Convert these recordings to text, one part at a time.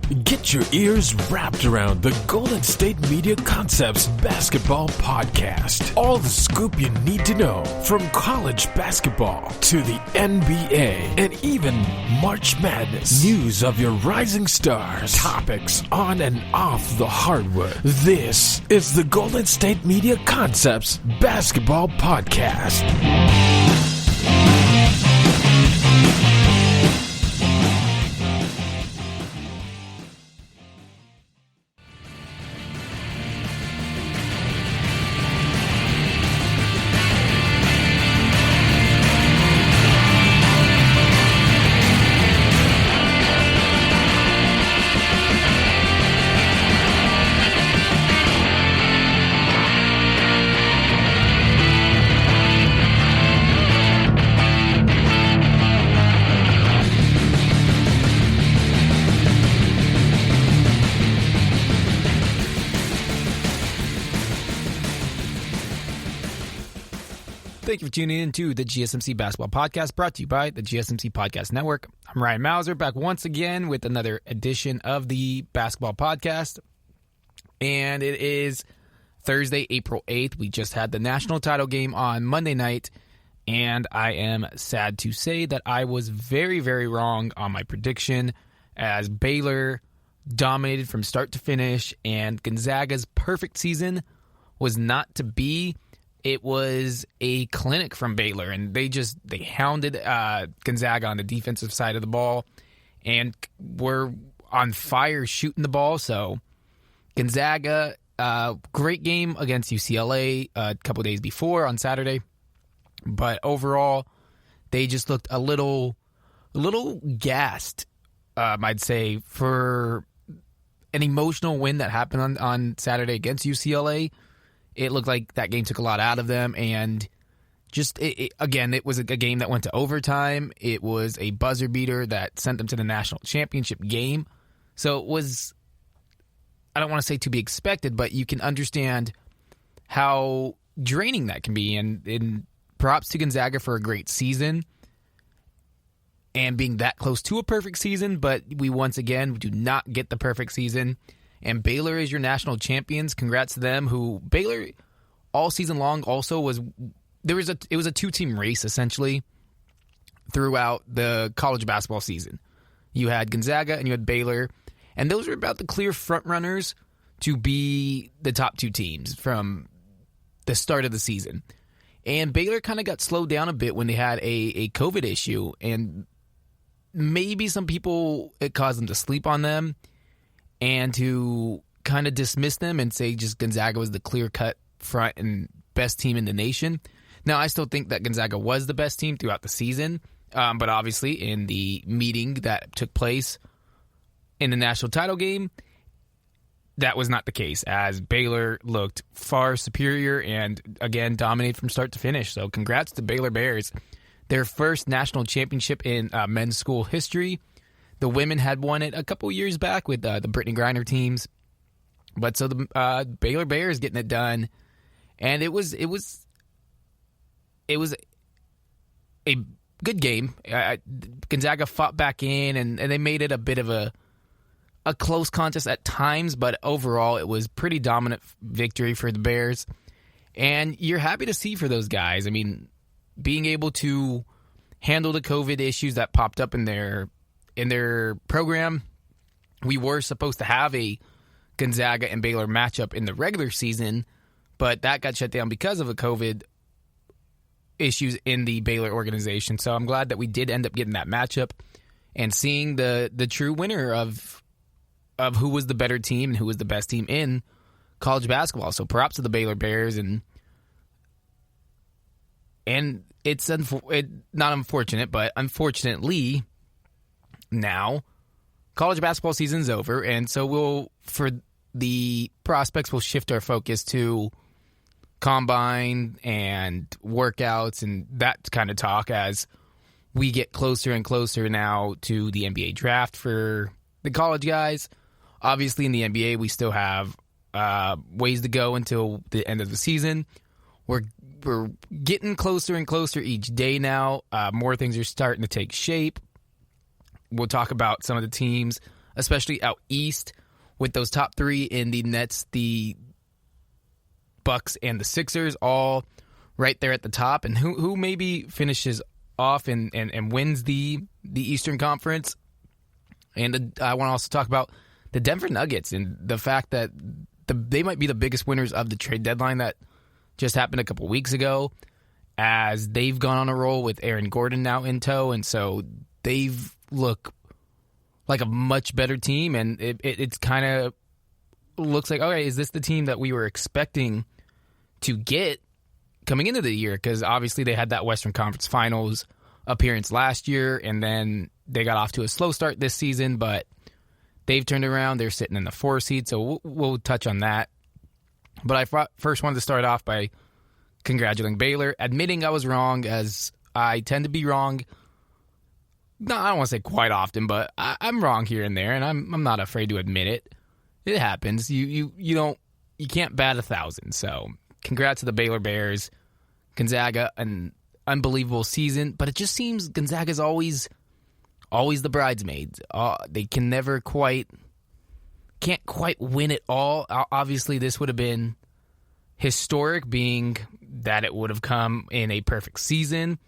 Get your ears wrapped around the Golden State Media Concepts Basketball Podcast. All the scoop you need to know, from college basketball to the NBA and even March Madness. News of your rising stars, topics on and off the hardwood. This is the Golden State Media Concepts Basketball Podcast. Thank you for tuning in to the GSMC Basketball Podcast, brought to you by the GSMC Podcast Network. I'm Ryan Mauser, back once again with another edition of the Basketball Podcast. And it is Thursday, April 8th. We just had the national title game on Monday night, and I am sad to say that I was very, very wrong on my prediction, as Baylor dominated from start to finish, and Gonzaga's perfect season was not to be. It was a clinic from Baylor, and they hounded Gonzaga on the defensive side of the ball and were on fire shooting the ball. So Gonzaga, great game against UCLA a couple days before on Saturday. But overall, they just looked a little gassed, I'd say, for an emotional win that happened on Saturday against UCLA. It looked like that game took a lot out of them, and again, it was a game that went to overtime. It was a buzzer beater that sent them to the national championship game. So it was, I don't want to say to be expected, but you can understand how draining that can be. And props to Gonzaga for a great season and being that close to a perfect season, but we once again do not get the perfect season. And Baylor is your national champions. Congrats to them. Who Baylor all season long also was. It was a two-team race essentially throughout the college basketball season. You had Gonzaga and you had Baylor, and those were about the clear front runners to be the top two teams from the start of the season. And Baylor kind of got slowed down a bit when they had a COVID issue, and maybe some people, it caused them to sleep on them and to kind of dismiss them and say just Gonzaga was the clear-cut front and best team in the nation. Now, I still think that Gonzaga was the best team throughout the season, but obviously in the meeting that took place in the national title game, that was not the case, as Baylor looked far superior and, again, dominated from start to finish. So congrats to Baylor Bears. Their first national championship in men's school history. The women had won it a couple years back with the Brittany Griner teams. But so the Baylor Bears getting it done. And it was a good game. Gonzaga fought back in, and they made it a bit of a close contest at times. But overall, it was pretty dominant victory for the Bears. And you're happy to see for those guys. I mean, being able to handle the COVID issues that popped up in their program. We were supposed to have a Gonzaga and Baylor matchup in the regular season, but that got shut down because of the COVID issues in the Baylor organization. So I'm glad that we did end up getting that matchup and seeing the true winner of who was the better team and who was the best team in college basketball. So props to the Baylor Bears, and it's not unfortunate, but unfortunately, now college basketball season's over, and so for the prospects, we'll shift our focus to combine and workouts and that kind of talk as we get closer and closer now to the NBA draft for the college guys. Obviously, in the NBA, we still have ways to go until the end of the season. We're getting closer and closer each day now. More things are starting to take shape. We'll talk about some of the teams, especially out east with those top three in the Nets, the Bucks, and the Sixers, all right there at the top. And who maybe finishes off and wins the Eastern Conference. And I want to also talk about the Denver Nuggets and the fact that they might be the biggest winners of the trade deadline that just happened a couple weeks ago, as they've gone on a roll with Aaron Gordon now in tow. And so they've look like a much better team. And it's kind of looks like, okay, is this the team that we were expecting to get coming into the year? Because obviously they had that Western Conference Finals appearance last year, and then they got off to a slow start this season, but they've turned around. They're sitting in the 4 seed, so we'll touch on that. But I first wanted to start off by congratulating Baylor, admitting I was wrong, as I tend to be wrong. No, I don't want to say quite often, but I'm wrong here and there, and I'm not afraid to admit it. It happens. You can't bat 1,000. So congrats to the Baylor Bears. Gonzaga, an unbelievable season, but it just seems Gonzaga's always the bridesmaids. They can't quite win it all. Obviously, this would have been historic, being that it would have come in a perfect season,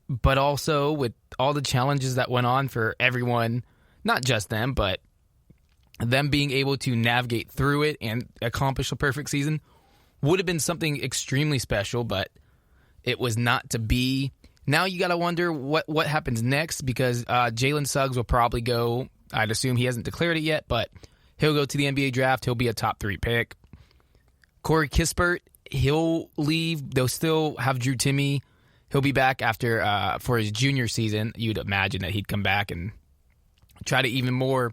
but also with all the challenges that went on for everyone, not just them, but them being able to navigate through it and accomplish a perfect season would have been something extremely special, but it was not to be. Now you got to wonder what happens next, because Jalen Suggs will probably go. I'd assume he hasn't declared it yet, but he'll go to the NBA draft. He'll be a top 3 pick. Corey Kispert, he'll leave. They'll still have Drew Timme. He'll be back after for his junior season. You'd imagine that he'd come back and try to even more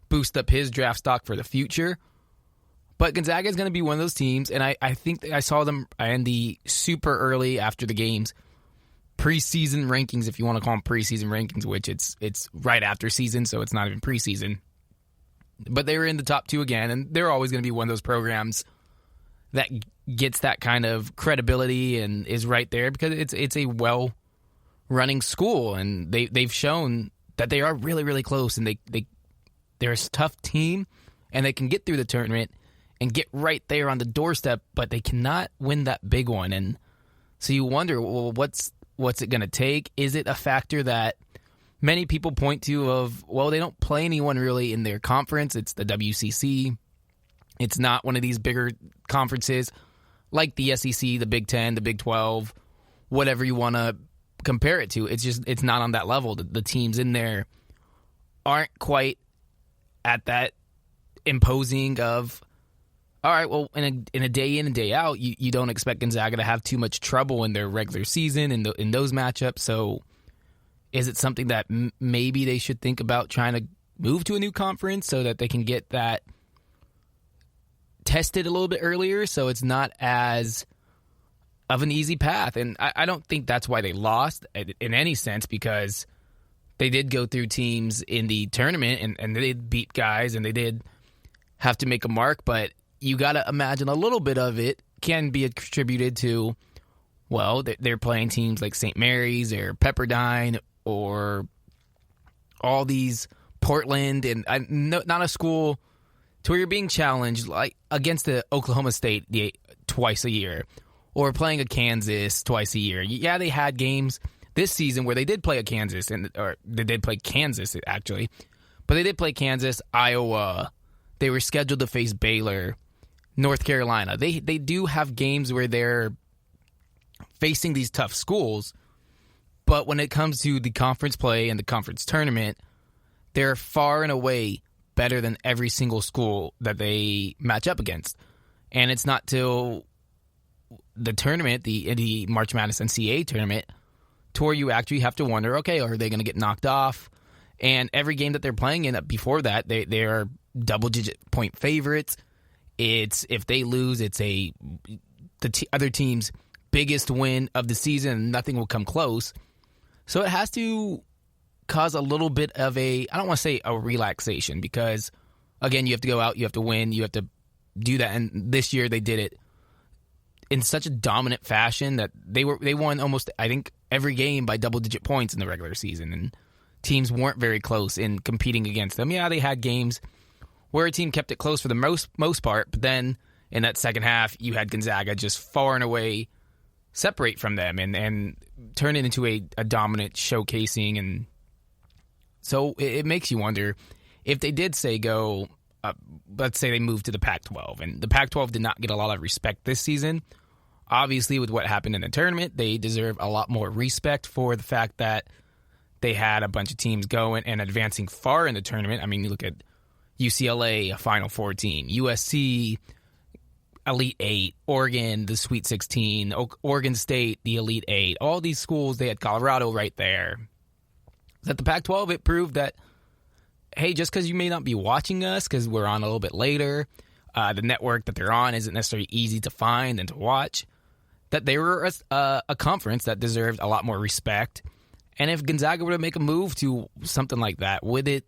boost up his draft stock for the future. But Gonzaga is going to be one of those teams, and I think that I saw them in the super early after the games preseason rankings, if you want to call them preseason rankings, which it's right after season, so it's not even preseason. But they were in the top 2 again, and they're always going to be one of those programs that gets that kind of credibility and is right there because it's a well-running school, and they've shown that they are really, really close, and they're a tough team, and they can get through the tournament and get right there on the doorstep, but they cannot win that big one. And so you wonder, well, what's it going to take? Is it a factor that many people point to of, well, they don't play anyone really in their conference. It's the WCC. It's not one of these bigger conferences like the SEC, the Big 10, the Big 12, whatever you want to compare it to. It's not on that level. The teams in there aren't quite at that imposing of, all right, well, in a day in and day out, you don't expect Gonzaga to have too much trouble in their regular season in those matchups. So is it something that maybe they should think about trying to move to a new conference so that they can get that tested a little bit earlier so it's not as of an easy path? And I don't think that's why they lost in any sense, because they did go through teams in the tournament and they did beat guys and they did have to make a mark, but you got to imagine a little bit of it can be attributed to, well, they're playing teams like St. Mary's or Pepperdine or all these Portland, and not a school to where you're being challenged like against the Oklahoma State twice a year or playing a Kansas twice a year. Yeah, they had games this season where they did play a Kansas, or they did play Kansas actually, but they did play Kansas, Iowa. They were scheduled to face Baylor, North Carolina. They do have games where they're facing these tough schools, but when it comes to the conference play and the conference tournament, they're far and away better than every single school that they match up against. And it's not till the tournament, the March Madness NCAA tournament, to where you actually have to wonder, okay, are they going to get knocked off? And every game that they're playing in before that, they are double-digit point favorites. It's if they lose, it's the other team's biggest win of the season, and nothing will come close. So it has to cause a little bit of I don't want to say a relaxation, because, again, you have to go out, you have to win, you have to do that. And this year they did it in such a dominant fashion that they won almost, I think, every game by double-digit points in the regular season. And teams weren't very close in competing against them. Yeah, they had games where a team kept it close for the most part, but then in that second half, you had Gonzaga just far and away separate from them and turn it into a dominant showcasing. And so it makes you wonder if they did say go, let's say they moved to the Pac-12, and the Pac-12 did not get a lot of respect this season. Obviously, with what happened in the tournament, they deserve a lot more respect for the fact that they had a bunch of teams going and advancing far in the tournament. I mean, you look at UCLA, a Final Four team, USC, Elite Eight, Oregon, the Sweet 16, Oregon State, the Elite Eight. All these schools, they had Colorado right there. At the Pac-12, it proved that, hey, just because you may not be watching us because we're on a little bit later, the network that they're on isn't necessarily easy to find and to watch, that they were a conference that deserved a lot more respect. And if Gonzaga were to make a move to something like that, would it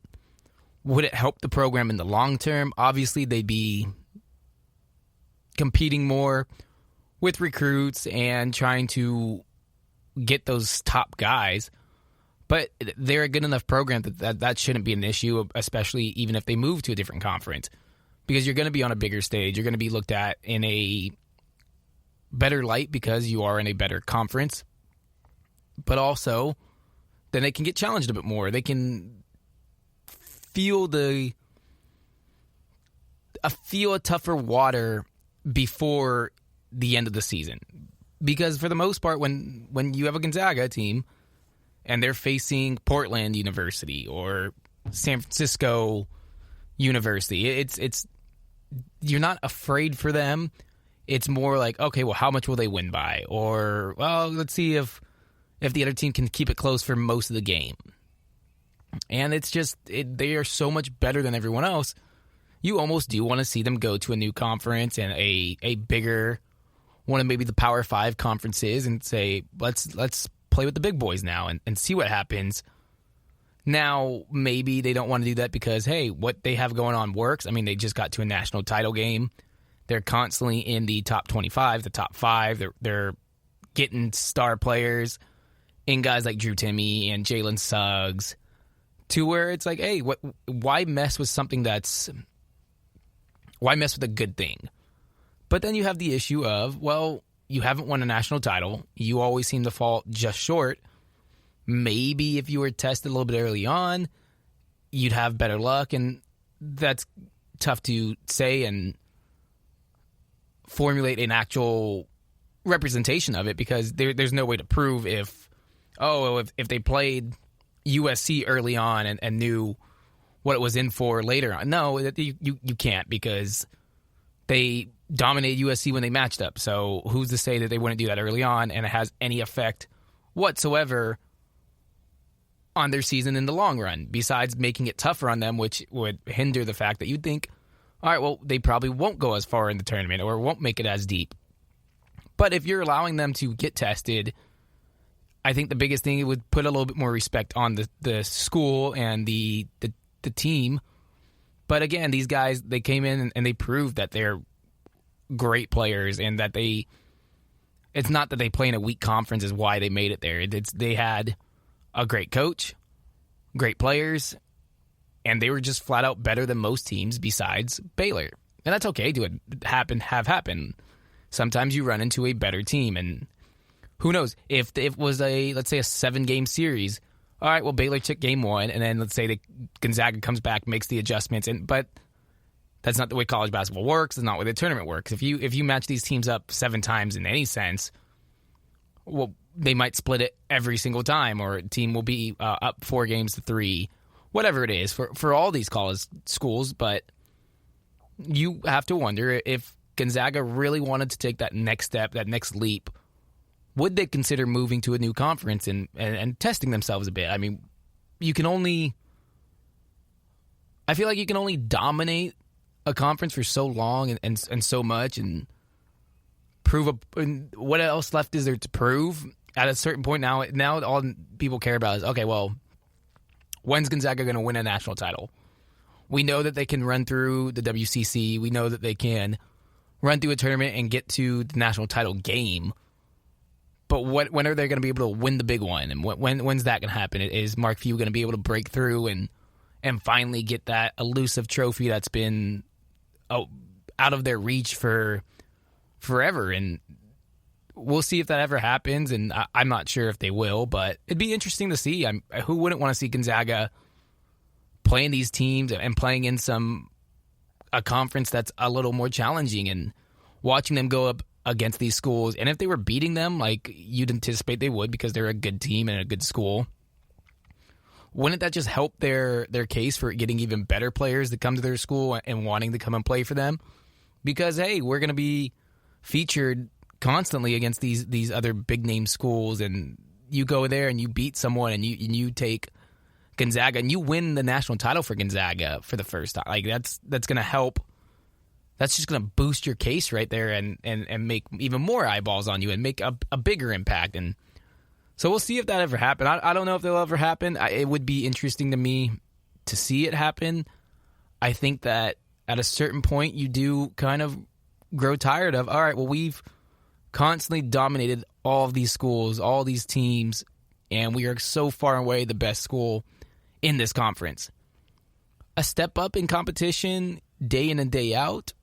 help the program in the long term? Obviously, they'd be competing more with recruits and trying to get those top guys. But they're a good enough program that shouldn't be an issue, especially even if they move to a different conference. Because you're going to be on a bigger stage. You're going to be looked at in a better light because you are in a better conference. But also, then they can get challenged a bit more. They can feel a tougher water before the end of the season. Because for the most part, when you have a Gonzaga team and they're facing Portland University or San Francisco University, it's you're not afraid for them. It's more like, okay, well, how much will they win by? Or, well, let's see if the other team can keep it close for most of the game. And it's just, they are so much better than everyone else. You almost do want to see them go to a new conference and a bigger, one of maybe the Power 5 conferences and say, let's play with the big boys now and see what happens. Now, maybe they don't want to do that because, hey, what they have going on works. I mean, they just got to a national title game. They're constantly in the top 25, the top 5. They're getting star players in guys like Drew Timme and Jalen Suggs to where it's like, hey, why mess with something why mess with a good thing? But then you have the issue of, well, you haven't won a national title. You always seem to fall just short. Maybe if you were tested a little bit early on, you'd have better luck, and that's tough to say and formulate an actual representation of it because there's no way to prove if they played USC early on and knew what it was in for later on. No, you can't because they dominated USC when they matched up. So who's to say that they wouldn't do that early on and it has any effect whatsoever on their season in the long run, besides making it tougher on them, which would hinder the fact that you'd think, all right, well, they probably won't go as far in the tournament or won't make it as deep. But if you're allowing them to get tested, I think the biggest thing, it would put a little bit more respect on the school and the team. But again, these guys, they came in and they proved that they're great players and that it's not that they play in a weak conference is why they made it there. They had a great coach, great players, and they were just flat out better than most teams besides Baylor. And that's okay to have happen. Sometimes you run into a better team, and who knows, if it was let's say a 7-game series, all right, well, Baylor took game 1, and then let's say Gonzaga comes back, makes the adjustments, but that's not the way college basketball works. It's not the way the tournament works. If you match these teams up 7 times in any sense, well, they might split it every single time, or a team will be up 4-3, whatever it is for all these college schools. But you have to wonder if Gonzaga really wanted to take that next step, that next leap, would they consider moving to a new conference and testing themselves a bit? I mean, I feel like you can only dominate a conference for so long and so much and prove what else left is there to prove at a certain point. Now all people care about is, okay, well, when's Gonzaga going to win a national title? We know that they can run through the WCC. We know that they can run through a tournament and get to the national title game. But when are they going to be able to win the big one? And when's that going to happen? Is Mark Few going to be able to break through and finally get that elusive trophy that's been out of their reach for forever? And we'll see if that ever happens, and I'm not sure if they will, but it'd be interesting to see. Who wouldn't want to see Gonzaga playing these teams and playing in a conference that's a little more challenging and watching them go up against these schools? And if they were beating them like you'd anticipate they would because they're a good team and a good school, wouldn't that just help their case for getting even better players to come to their school and wanting to come and play for them? Because, hey, we're going to be featured constantly against these other big name schools, and you go there and you beat someone and you take Gonzaga and you win the national title for Gonzaga for the first time. Like that's going to help. That's just going to boost your case right there and make even more eyeballs on you and make a bigger impact. And so we'll see if that ever happens. I don't know if it'll ever happen. It would be interesting to me to see it happen. I think that at a certain point you do kind of grow tired of, all right, well, we've constantly dominated all of these schools, all these teams, and we are so far away the best school in this conference. A step up in competition day in and day out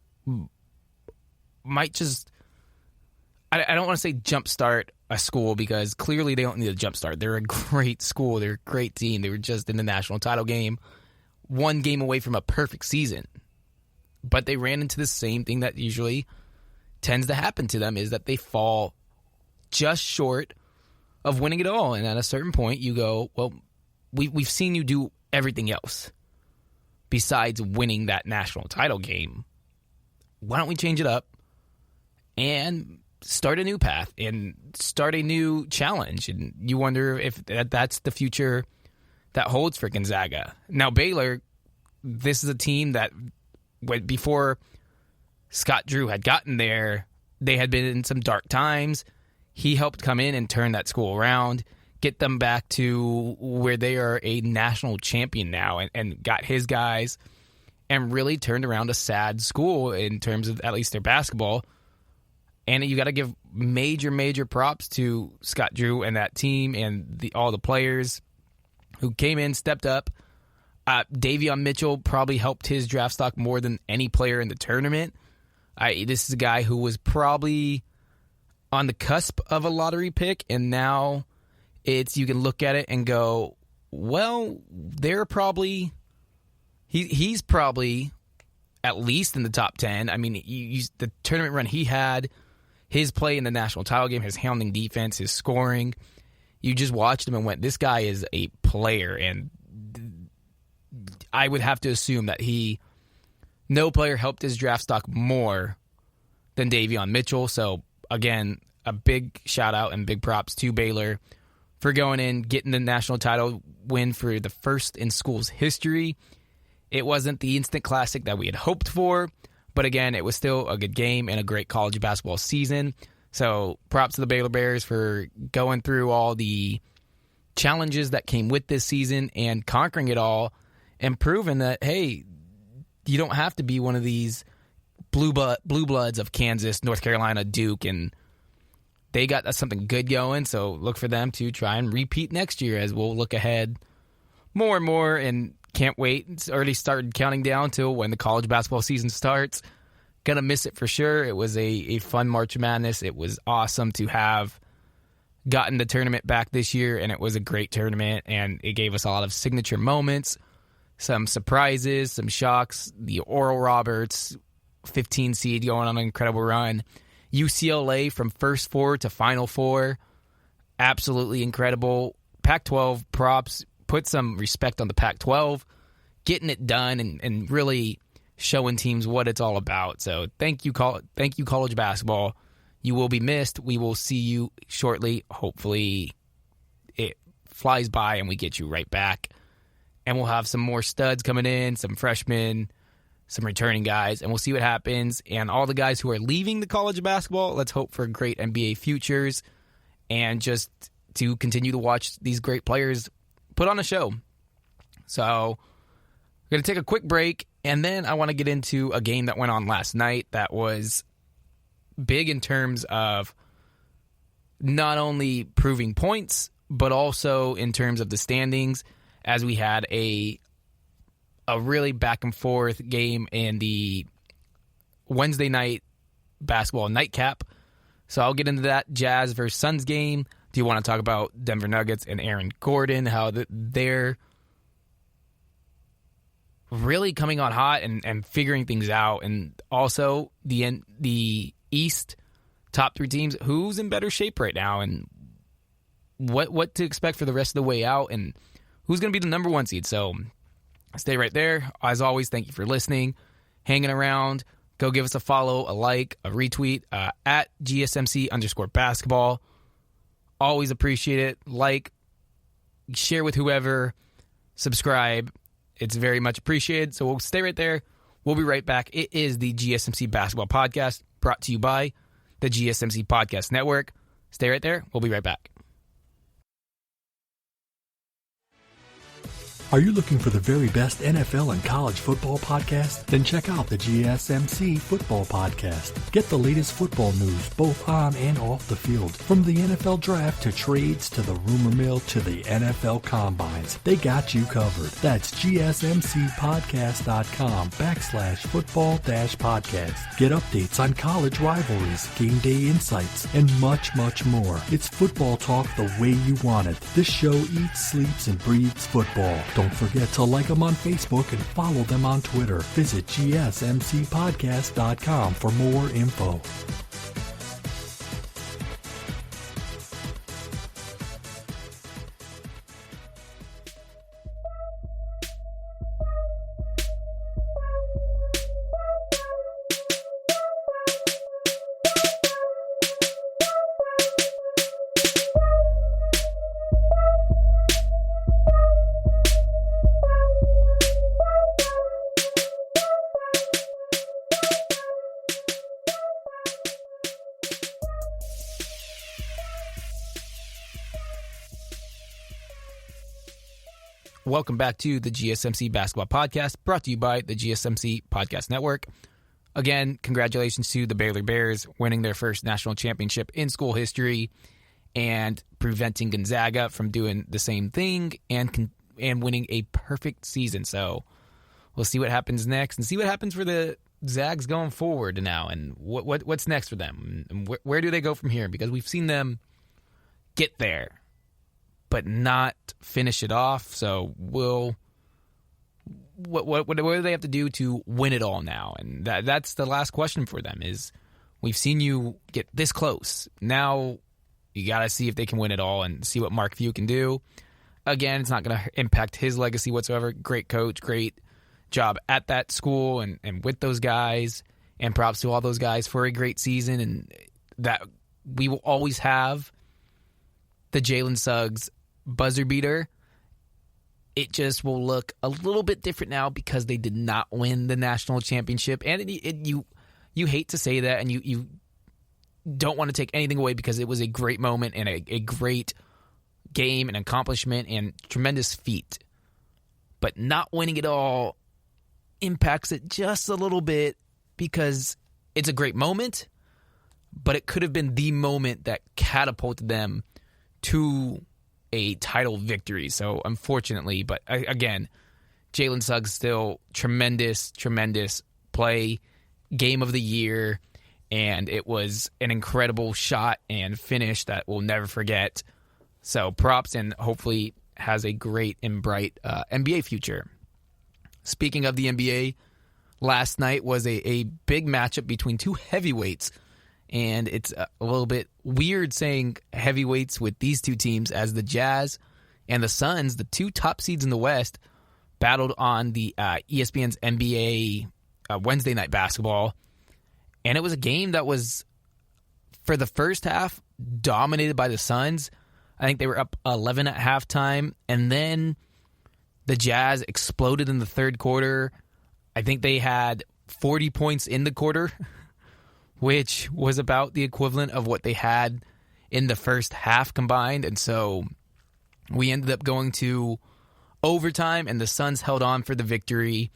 might just, I don't want to say jumpstart a school, because clearly they don't need a jumpstart. They're a great school. They're a great team. They were just in the national title game, one game away from a perfect season. But they ran into the same thing that usually tends to happen to them, is that they fall just short of winning it all. And at a certain point, you go, well, we've seen you do everything else besides winning that national title game. Why don't we change it up and start a new path and start a new challenge? And you wonder if that's the future that holds for Gonzaga. Now, Baylor, this is a team that before Scott Drew had gotten there, they had been in some dark times. He helped come in and turn that school around, get them back to where they are a national champion now, and got his guys and really turned around a sad school in terms of at least their basketball. And you got to give major props to Scott Drew and that team and all the players who came in, stepped up. Daveon Mitchell probably helped his draft stock more than any player in the tournament. This is a guy who was probably on the cusp of a lottery pick, and now you can look at it and go, well, they're probably he's probably at least in the top 10. I mean, the tournament run he had, his play in the national title game, his hounding defense, his scoring, you just watched him and went, this guy is a player. And I would have to assume that no player helped his draft stock more than Daveon Mitchell. So, again, a big shout-out and big props to Baylor for going in, getting the national title win for the first in school's history. It wasn't the instant classic that we had hoped for, but, again, it was still a good game and a great college basketball season. So, props to the Baylor Bears for going through all the challenges that came with this season and conquering it all and proving that, hey, you don't have to be one of these blue bloods of Kansas, North Carolina, Duke, and they got something good going. So look for them to try and repeat next year, as we'll look ahead more and more, and can't wait. It's already started counting down till when the college basketball season starts. Gonna miss it for sure. It was a fun March of Madness. It was awesome to have gotten the tournament back this year, and it was a great tournament, and it gave us a lot of signature moments, some surprises, some shocks. The Oral Roberts 15 seed going on an incredible run. UCLA from first four to Final Four, absolutely incredible. Pac-12 props, put some respect on the Pac-12, getting it done and really showing teams what it's all about. So thank you, college basketball. You will be missed. We will see you shortly. Hopefully it flies by and we get you right back. And we'll have some more studs coming in, some freshmen, some returning guys, and we'll see what happens. And all the guys who are leaving the college of basketball, let's hope for great NBA futures and just to continue to watch these great players put on a show. So we're going to take a quick break, and then I want to get into a game that went on last night that was big in terms of not only proving points, but also in terms of the standings, as we had a really back and forth game in the Wednesday night basketball nightcap. So I'll get into that Jazz versus Suns game. Do you want to talk about Denver Nuggets and Aaron Gordon, how they're really coming on hot and figuring things out, and also the East top 3 teams, who's in better shape right now, and what to expect for the rest of the way out, and who's going to be the number 1 seed. So stay right there. As always, thank you for listening, hanging around. Go give us a follow, a like, a retweet at GSMC_basketball. Always appreciate it. Like, share with whoever, subscribe. It's very much appreciated. So we'll stay right there. We'll be right back. It is the GSMC Basketball Podcast, brought to you by the GSMC Podcast Network. Stay right there. We'll be right back. Are you looking for the very best NFL and college football podcast? Then check out the GSMC Football Podcast. Get the latest football news both on and off the field. From the NFL Draft to trades to the rumor mill to the NFL Combines, they got you covered. That's GSMCpodcast.com/football-podcast. Get updates on college rivalries, game day insights, and much, much more. It's football talk the way you want it. This show eats, sleeps, and breathes football. Don't forget to like them on Facebook and follow them on Twitter. Visit GSMCpodcast.com for more info. Welcome back to the GSMC Basketball Podcast, brought to you by the GSMC Podcast Network. Again, congratulations to the Baylor Bears winning their first national championship in school history and preventing Gonzaga from doing the same thing and winning a perfect season. So we'll see what happens next and see what happens for the Zags going forward now, and what's next for them, and where do they go from here? Because we've seen them get there but not finish it off. So what do they have to do to win it all now? And that's the last question for them. Is we've seen you get this close. Now you got to see if they can win it all and see what Mark Few can do. Again, it's not going to impact his legacy whatsoever. Great coach, great job at that school and with those guys, and props to all those guys for a great season. And that we will always have the Jalen Suggs buzzer beater. It just will look a little bit different now because they did not win the national championship. And you hate to say that, and you don't want to take anything away because it was a great moment and a great game and accomplishment and tremendous feat. But not winning it all impacts it just a little bit because it's a great moment, but it could have been the moment that catapulted them to a title victory. So unfortunately, but again, Jalen Suggs still tremendous play, game of the year, and it was an incredible shot and finish that we'll never forget. So props, and hopefully has a great and bright NBA future. Speaking of the NBA, last night was a big matchup between two heavyweights. And it's a little bit weird saying heavyweights with these two teams, as the Jazz and the Suns, the two top seeds in the West, battled on the ESPN's NBA Wednesday night basketball. And it was a game that was, for the first half, dominated by the Suns. I think they were up 11 at halftime. And then the Jazz exploded in the third quarter. I think they had 40 points in the quarter, which was about the equivalent of what they had in the first half combined. And so we ended up going to overtime, and the Suns held on for the victory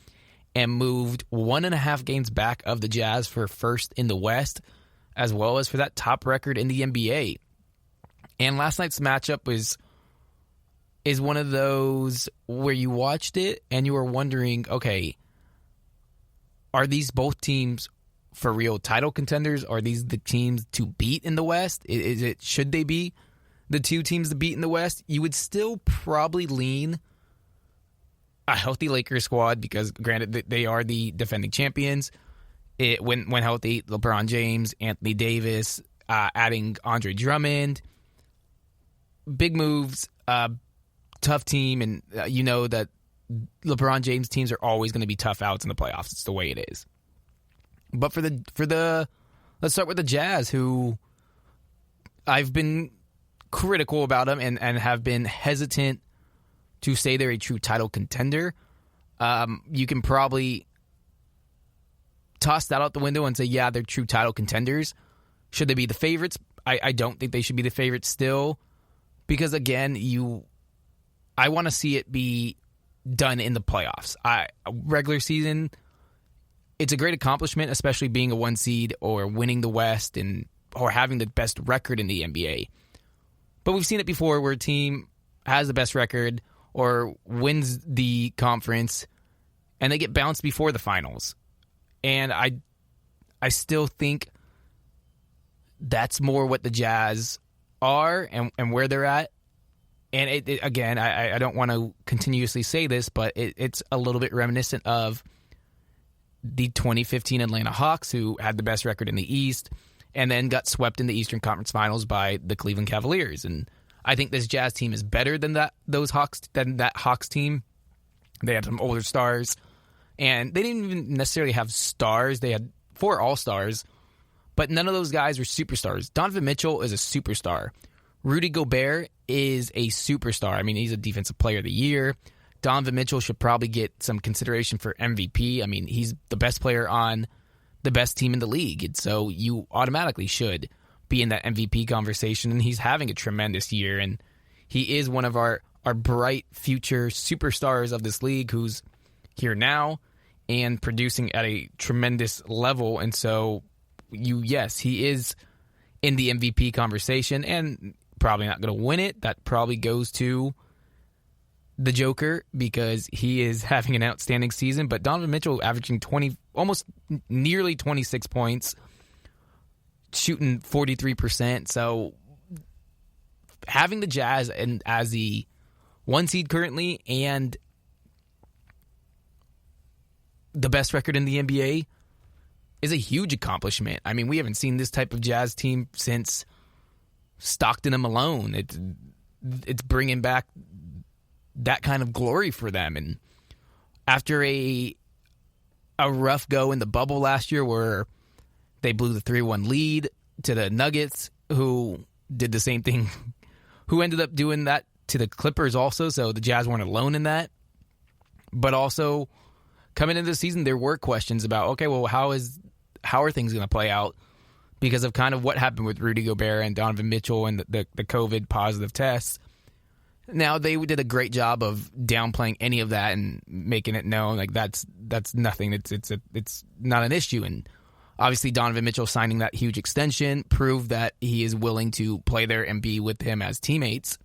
and moved 1.5 games back of the Jazz for first in the West, as well as for that top record in the NBA. And last night's matchup is one of those where you watched it and you were wondering, okay, are these both teams for real title contenders? Are these the teams to beat in the West? Should they be the two teams to beat in the West? You would still probably lean a healthy Lakers squad because, granted, they are the defending champions. When healthy, LeBron James, Anthony Davis, adding Andre Drummond, big moves, tough team, and you know that LeBron James teams are always going to be tough outs in the playoffs. It's the way it is. But let's start with the Jazz, who I've been critical about them and have been hesitant to say they're a true title contender. You can probably toss that out the window and say, yeah, they're true title contenders. Should they be the favorites? I don't think they should be the favorites still, because again, I want to see it be done in the playoffs. Regular season, it's a great accomplishment, especially being a 1 seed or winning the West or having the best record in the NBA. But we've seen it before where a team has the best record or wins the conference and they get bounced before the finals. And I still think that's more what the Jazz are and where they're at. And again, I don't want to continuously say this, but it's a little bit reminiscent of the 2015 Atlanta Hawks, who had the best record in the East and then got swept in the Eastern Conference Finals by the Cleveland Cavaliers. And I think this Jazz team is better than that Hawks team. They had some older stars, and they didn't even necessarily have stars. They had 4 all-stars, but none of those guys were superstars. Donovan Mitchell is a superstar. Rudy Gobert is a superstar. I mean, he's a Defensive Player of the Year. Donovan Mitchell should probably get some consideration for MVP. I mean, he's the best player on the best team in the league, and so you automatically should be in that MVP conversation, and he's having a tremendous year, and he is one of our bright future superstars of this league who's here now and producing at a tremendous level. And so, yes, he is in the MVP conversation and probably not going to win it. That probably goes to the Joker because he is having an outstanding season. But Donovan Mitchell averaging almost nearly 26 points, shooting 43%. So having the Jazz as the 1 seed currently and the best record in the NBA is a huge accomplishment. I mean, we haven't seen this type of Jazz team since Stockton and Malone. It's bringing back that kind of glory for them. And after a rough go in the bubble last year where they blew the 3-1 lead to the Nuggets, who did the same thing, who ended up doing that to the Clippers also, so the Jazz weren't alone in that. But also, coming into the season, there were questions about, okay, well, how are things going to play out because of kind of what happened with Rudy Gobert and Donovan Mitchell and the COVID positive tests. Now, they did a great job of downplaying any of that and making it known like that's nothing. It's not an issue. And obviously, Donovan Mitchell signing that huge extension proved that he is willing to play there and be with him as teammates.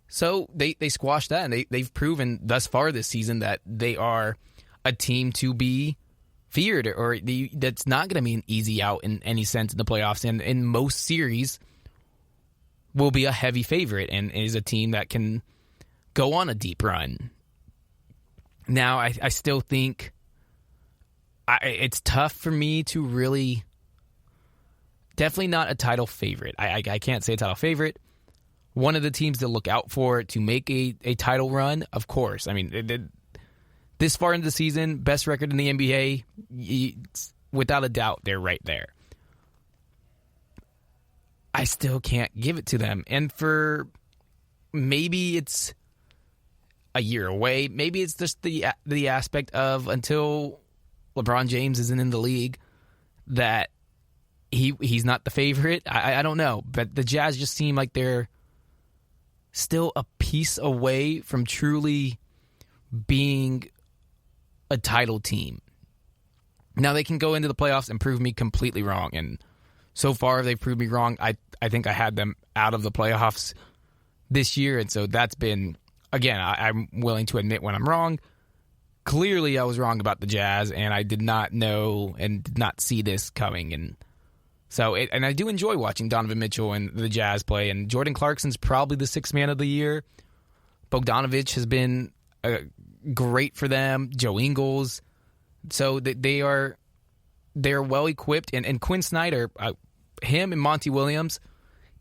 So they squashed that, and they've proven thus far this season that they are a team to be feared, or that's not going to be an easy out in any sense in the playoffs. And in most series, will be a heavy favorite and is a team that can go on a deep run. Now, I still think it's tough for me to really, definitely not a title favorite. I can't say a title favorite. One of the teams to look out for to make a title run, of course. I mean, this far into the season, best record in the NBA, without a doubt, they're right there. I still can't give it to them. And for maybe it's a year away. Maybe it's just the aspect of until LeBron James isn't in the league that he's not the favorite. I don't know. But the Jazz just seem like they're still a piece away from truly being a title team. Now, they can go into the playoffs and prove me completely wrong and so far they've proved me wrong. I think I had them out of the playoffs this year, and so that's been, again, I'm willing to admit when I'm wrong. Clearly, I was wrong about the Jazz, and I did not know and did not see this coming. And so, and I do enjoy watching Donovan Mitchell and the Jazz play, and Jordan Clarkson's probably the sixth man of the year. Bogdanovic has been great for them. Joe Ingles. So they're well equipped, and Quinn Snyder, him and Monty Williams,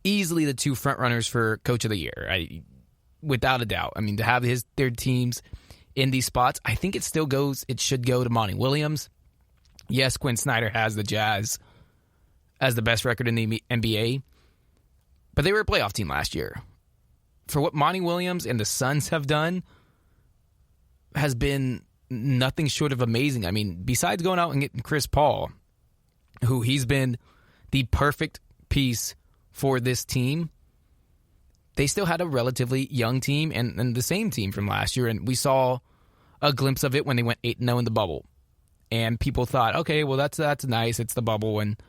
easily the two front runners for Coach of the Year, without a doubt. I mean, to have their teams in these spots, I think it should go to Monty Williams. Yes, Quinn Snyder has the Jazz as the best record in the NBA, but they were a playoff team last year. For what Monty Williams and the Suns have done has been nothing short of amazing. I mean, besides going out and getting Chris Paul, who he's been the perfect piece for this team, they still had a relatively young team and the same team from last year, and we saw a glimpse of it when they went 8-0 in the bubble. And people thought, okay, well, that's nice. It's the bubble and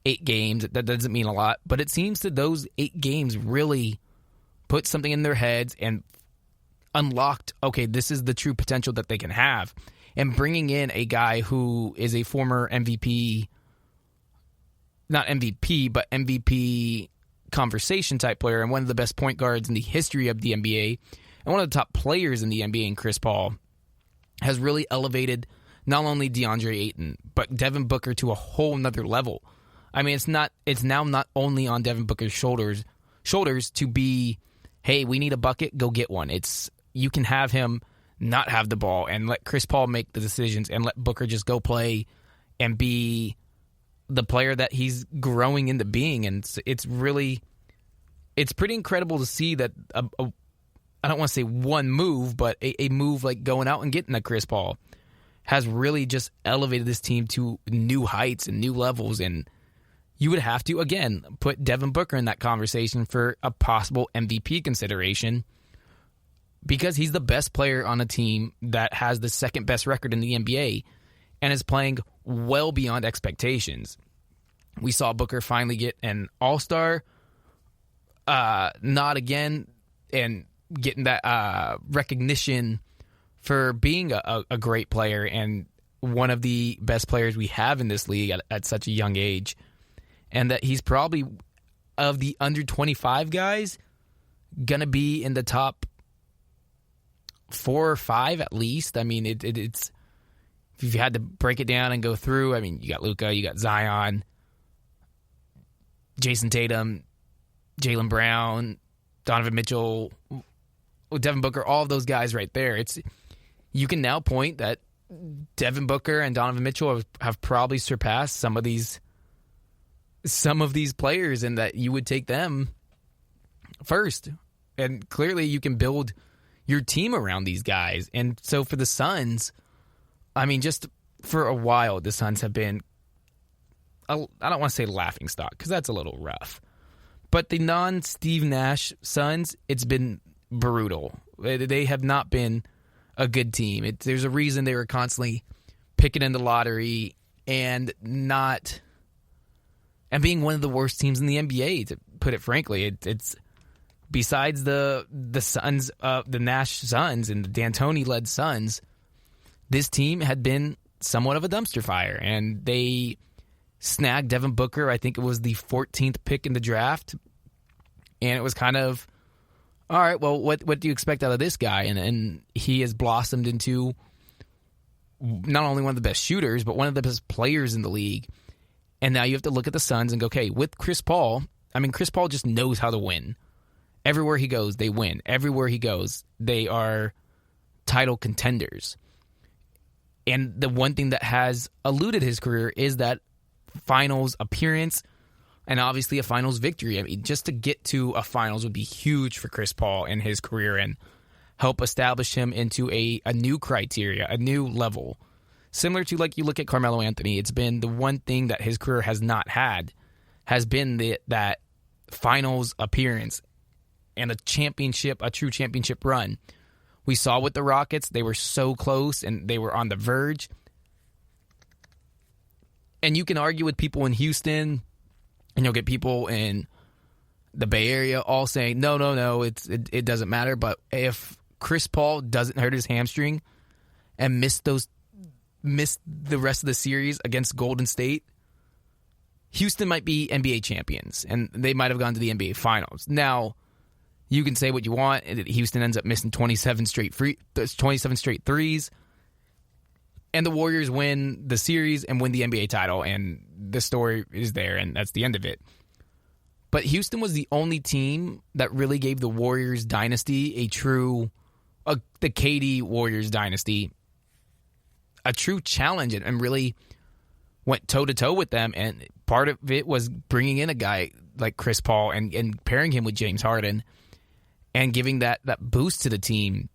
8 games. That doesn't mean a lot. But it seems that those 8 games really put something in their heads and unlocked, okay, this is the true potential that they can have. And bringing in a guy who is a former MVP, not MVP, but MVP conversation type player and one of the best point guards in the history of the NBA and one of the top players in the NBA in Chris Paul has really elevated not only DeAndre Ayton, but Devin Booker to a whole nother level. I mean, it's now not only on Devin Booker's shoulders to be, hey, we need a bucket, go get one. You can have him not have the ball and let Chris Paul make the decisions and let Booker just go play and be the player that he's growing into being. And it's pretty incredible to see that I don't want to say one move, but a move like going out and getting a Chris Paul has really just elevated this team to new heights and new levels. And you would have to, again, put Devin Booker in that conversation for a possible MVP consideration because he's the best player on a team that has the second best record in the NBA and is playing well beyond expectations. We saw Booker finally get an All-Star nod again and getting that recognition for being a great player and one of the best players we have in this league at such a young age. And that he's probably, of the under 25 guys, going to be in the top 4 or 5 at least. I mean, it's if you had to break it down and go through, I mean, you got Luka, you got Zion, Jason Tatum, Jaylen Brown, Donovan Mitchell, Devin Booker, all of those guys right there. You can now point that Devin Booker and Donovan Mitchell have probably surpassed some of these players and that you would take them first. And clearly you can build your team around these guys. And so for the Suns, I mean, just for a while, the Suns have been, I don't want to say laughing stock because that's a little rough. But the non-Steve Nash Suns, it's been brutal. They have not been a good team. There's a reason they were constantly picking in the lottery and being one of the worst teams in the NBA, to put it frankly. It's besides the Suns, the Nash Suns and the D'Antoni-led Suns, this team had been somewhat of a dumpster fire, and they snagged Devin Booker. I think it was the 14th pick in the draft, and it was kind of, all right, well, what do you expect out of this guy? And he has blossomed into not only one of the best shooters, but one of the best players in the league. And now you have to look at the Suns and go, okay, with Chris Paul, I mean, Chris Paul just knows how to win. Everywhere he goes, they win. Everywhere he goes, they are title contenders. And the one thing that has eluded his career is that finals appearance and obviously a finals victory. I mean, just to get to a finals would be huge for Chris Paul in his career and help establish him into a new criteria, a new level. Similar to, like, you look at Carmelo Anthony, it's been the one thing that his career has not had, has been that finals appearance and a true championship run. We saw with the Rockets, they were so close and they were on the verge. And you can argue with people in Houston And you'll get people in the Bay Area all saying, no, it doesn't matter. But if Chris Paul doesn't hurt his hamstring and miss the rest of the series against Golden State, Houston might be NBA champions, and they might have gone to the NBA Finals. Now, you can say what you want. Houston ends up missing 27 straight threes, and the Warriors win the series and win the NBA title, and the story is there, and that's the end of it. But Houston was the only team that really gave the Warriors dynasty the KD Warriors dynasty, a true challenge, and really went toe-to-toe with them. And part of it was bringing in a guy like Chris Paul and pairing him with James Harden and giving that boost to the team.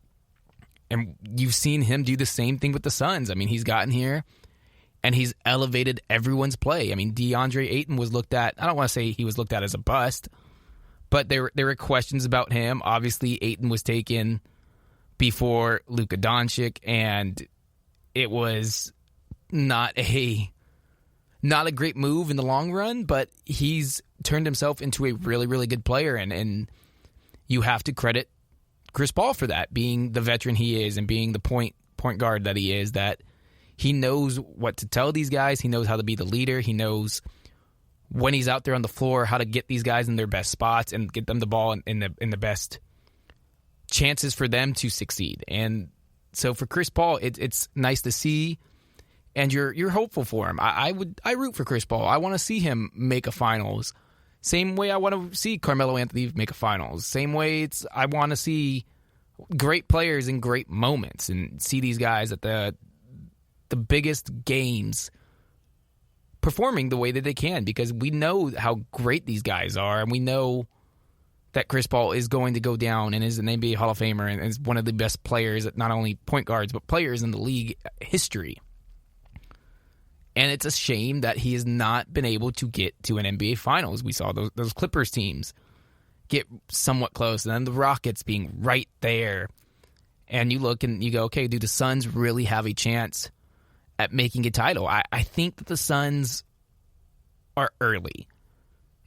And you've seen him do the same thing with the Suns. I mean, he's gotten here, and he's elevated everyone's play. I mean, DeAndre Ayton was looked at, I don't want to say he was looked at as a bust, but there were questions about him. Obviously, Ayton was taken before Luka Doncic, and it was not a great move in the long run, but he's turned himself into a really, really good player, and you have to credit Chris Paul for that, being the veteran he is and being the point guard that he is, that he knows what to tell these guys. He knows how to be the leader. He knows when he's out there on the floor how to get these guys in their best spots and get them the ball in the best chances for them to succeed. And so for Chris Paul, it's nice to see, and you're hopeful for him. I root for Chris Paul. I want to see him make a finals. Same way I want to see Carmelo Anthony make a finals. Same way I want to see great players in great moments and see these guys at the biggest games performing the way that they can, because we know how great these guys are, and we know that Chris Paul is going to go down and is an NBA Hall of Famer and is one of the best players, not only point guards, but players in the league history. And it's a shame that he has not been able to get to an NBA Finals. We saw those Clippers teams get somewhat close, and then the Rockets being right there. And you look and you go, okay, do the Suns really have a chance at making a title? I think that the Suns are early.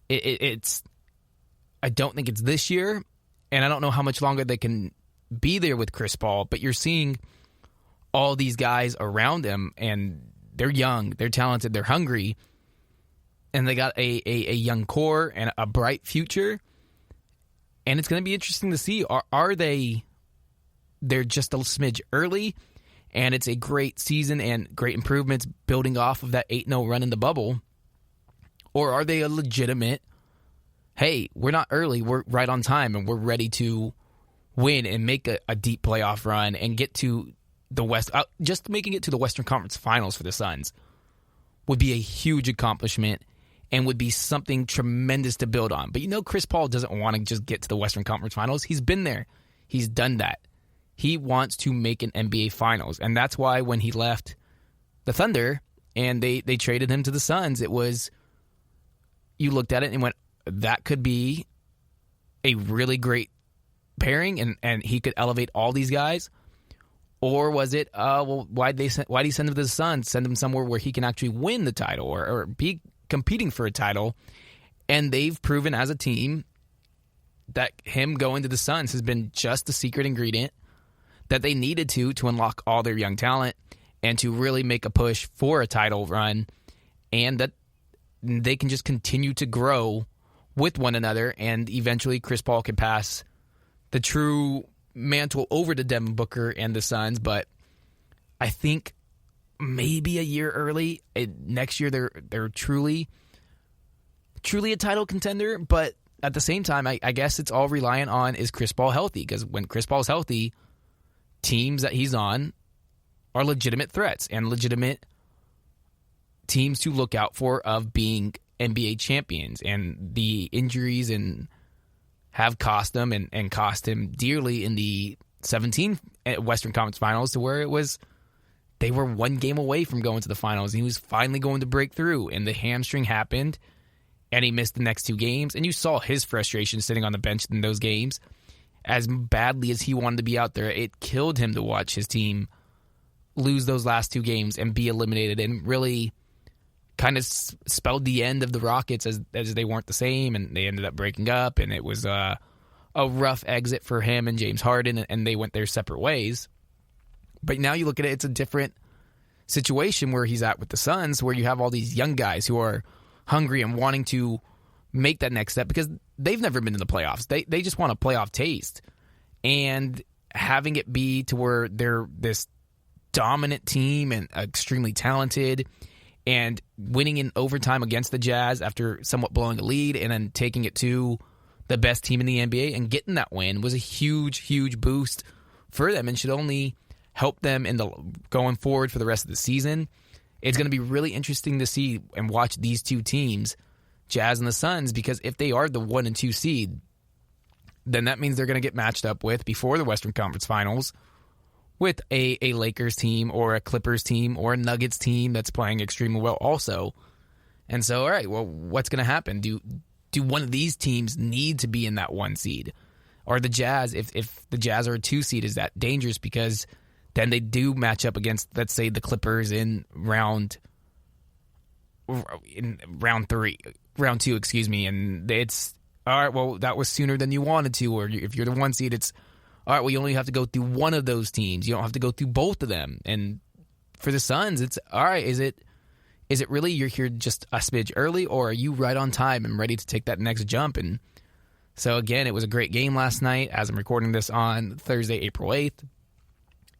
I don't think it's this year, and I don't know how much longer they can be there with Chris Paul, but you're seeing all these guys around him, and they're young, they're talented, they're hungry, and they got a young core and a bright future. And it's going to be interesting to see, are they're just a smidge early, and it's a great season and great improvements building off of that 8-0 run in the bubble, or are they a legitimate, hey, we're not early, we're right on time, and we're ready to win and make a deep playoff run and get to the West. Just making it to the Western Conference Finals for the Suns would be a huge accomplishment and would be something tremendous to build on. But Chris Paul doesn't want to just get to the Western Conference Finals. He's been there. He's done that. He wants to make an NBA Finals, and that's why when he left the Thunder and they traded him to the Suns, it was, you looked at it and went, that could be a really great pairing, and he could elevate all these guys. Or was it, why'd he send him to the Suns? Send him somewhere where he can actually win the title or be competing for a title. And they've proven as a team that him going to the Suns has been just the secret ingredient that they needed to unlock all their young talent and to really make a push for a title run, and that they can just continue to grow with one another, and eventually Chris Paul can pass the true mantle over to Devin Booker and the Suns. But I think maybe a year early. Next year they're truly a title contender, but at the same time, I guess it's all reliant on, is Chris Paul healthy? Because when Chris Paul's healthy, teams that he's on are legitimate threats and legitimate teams to look out for of being NBA champions. And the injuries have cost them and cost him dearly in the 17 Western Conference Finals, to where they were one game away from going to the finals, and he was finally going to break through, and the hamstring happened, and he missed the next 2 games, and you saw his frustration sitting on the bench in those games. As badly as he wanted to be out there, it killed him to watch his team lose those last 2 games and be eliminated and really kind of spelled the end of the Rockets as they weren't the same, and they ended up breaking up, and it was a rough exit for him and James Harden, and they went their separate ways. But now you look at it, it's a different situation where he's at with the Suns, where you have all these young guys who are hungry and wanting to make that next step because they've never been in the playoffs. They just want a playoff taste. And having it be to where they're this dominant team and extremely talented and winning in overtime against the Jazz after somewhat blowing a lead and then taking it to the best team in the NBA and getting that win was a huge, huge boost for them and should only help them in the going forward for the rest of the season. It's going to be really interesting to see and watch these two teams, Jazz and the Suns, because if they are the 1 and 2 seed, then that means they're going to get matched up with, before the Western Conference Finals, with a Lakers team or a Clippers team or a Nuggets team that's playing extremely well also. And so, all right, well, what's going to happen? Do one of these teams need to be in that 1 seed? Or the Jazz, if the Jazz are a 2 seed, is that dangerous? Because then they do match up against, let's say, the Clippers in round 2, and it's, all right, well, that was sooner than you wanted to. Or if you're the 1 seed, it's, all right, well, you only have to go through one of those teams. You don't have to go through both of them. And for the Suns, it's, all right, is it really you're here just a smidge early, or are you right on time and ready to take that next jump? And so, again, it was a great game last night as I'm recording this on Thursday, April 8th.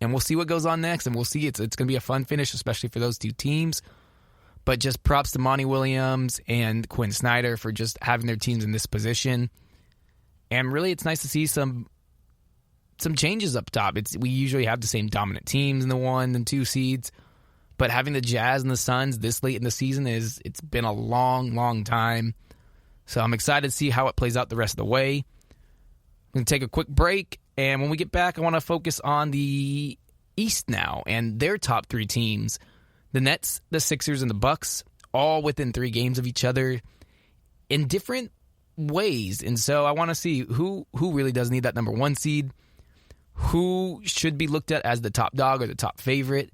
And we'll see what goes on next, and we'll see. It's going to be a fun finish, especially for those two teams. But just props to Monty Williams and Quinn Snyder for just having their teams in this position. And really, it's nice to see some changes up top. We usually have the same dominant teams in the 1 and 2 seeds, but having the Jazz and the Suns this late in the season it's been a long, long time. So I'm excited to see how it plays out the rest of the way. I'm going to take a quick break, and when we get back, I want to focus on the East now and their top 3 teams. The Nets, the Sixers, and the Bucks, all within 3 games of each other in different ways. And so I want to see who really does need that number 1 seed, who should be looked at as the top dog or the top favorite,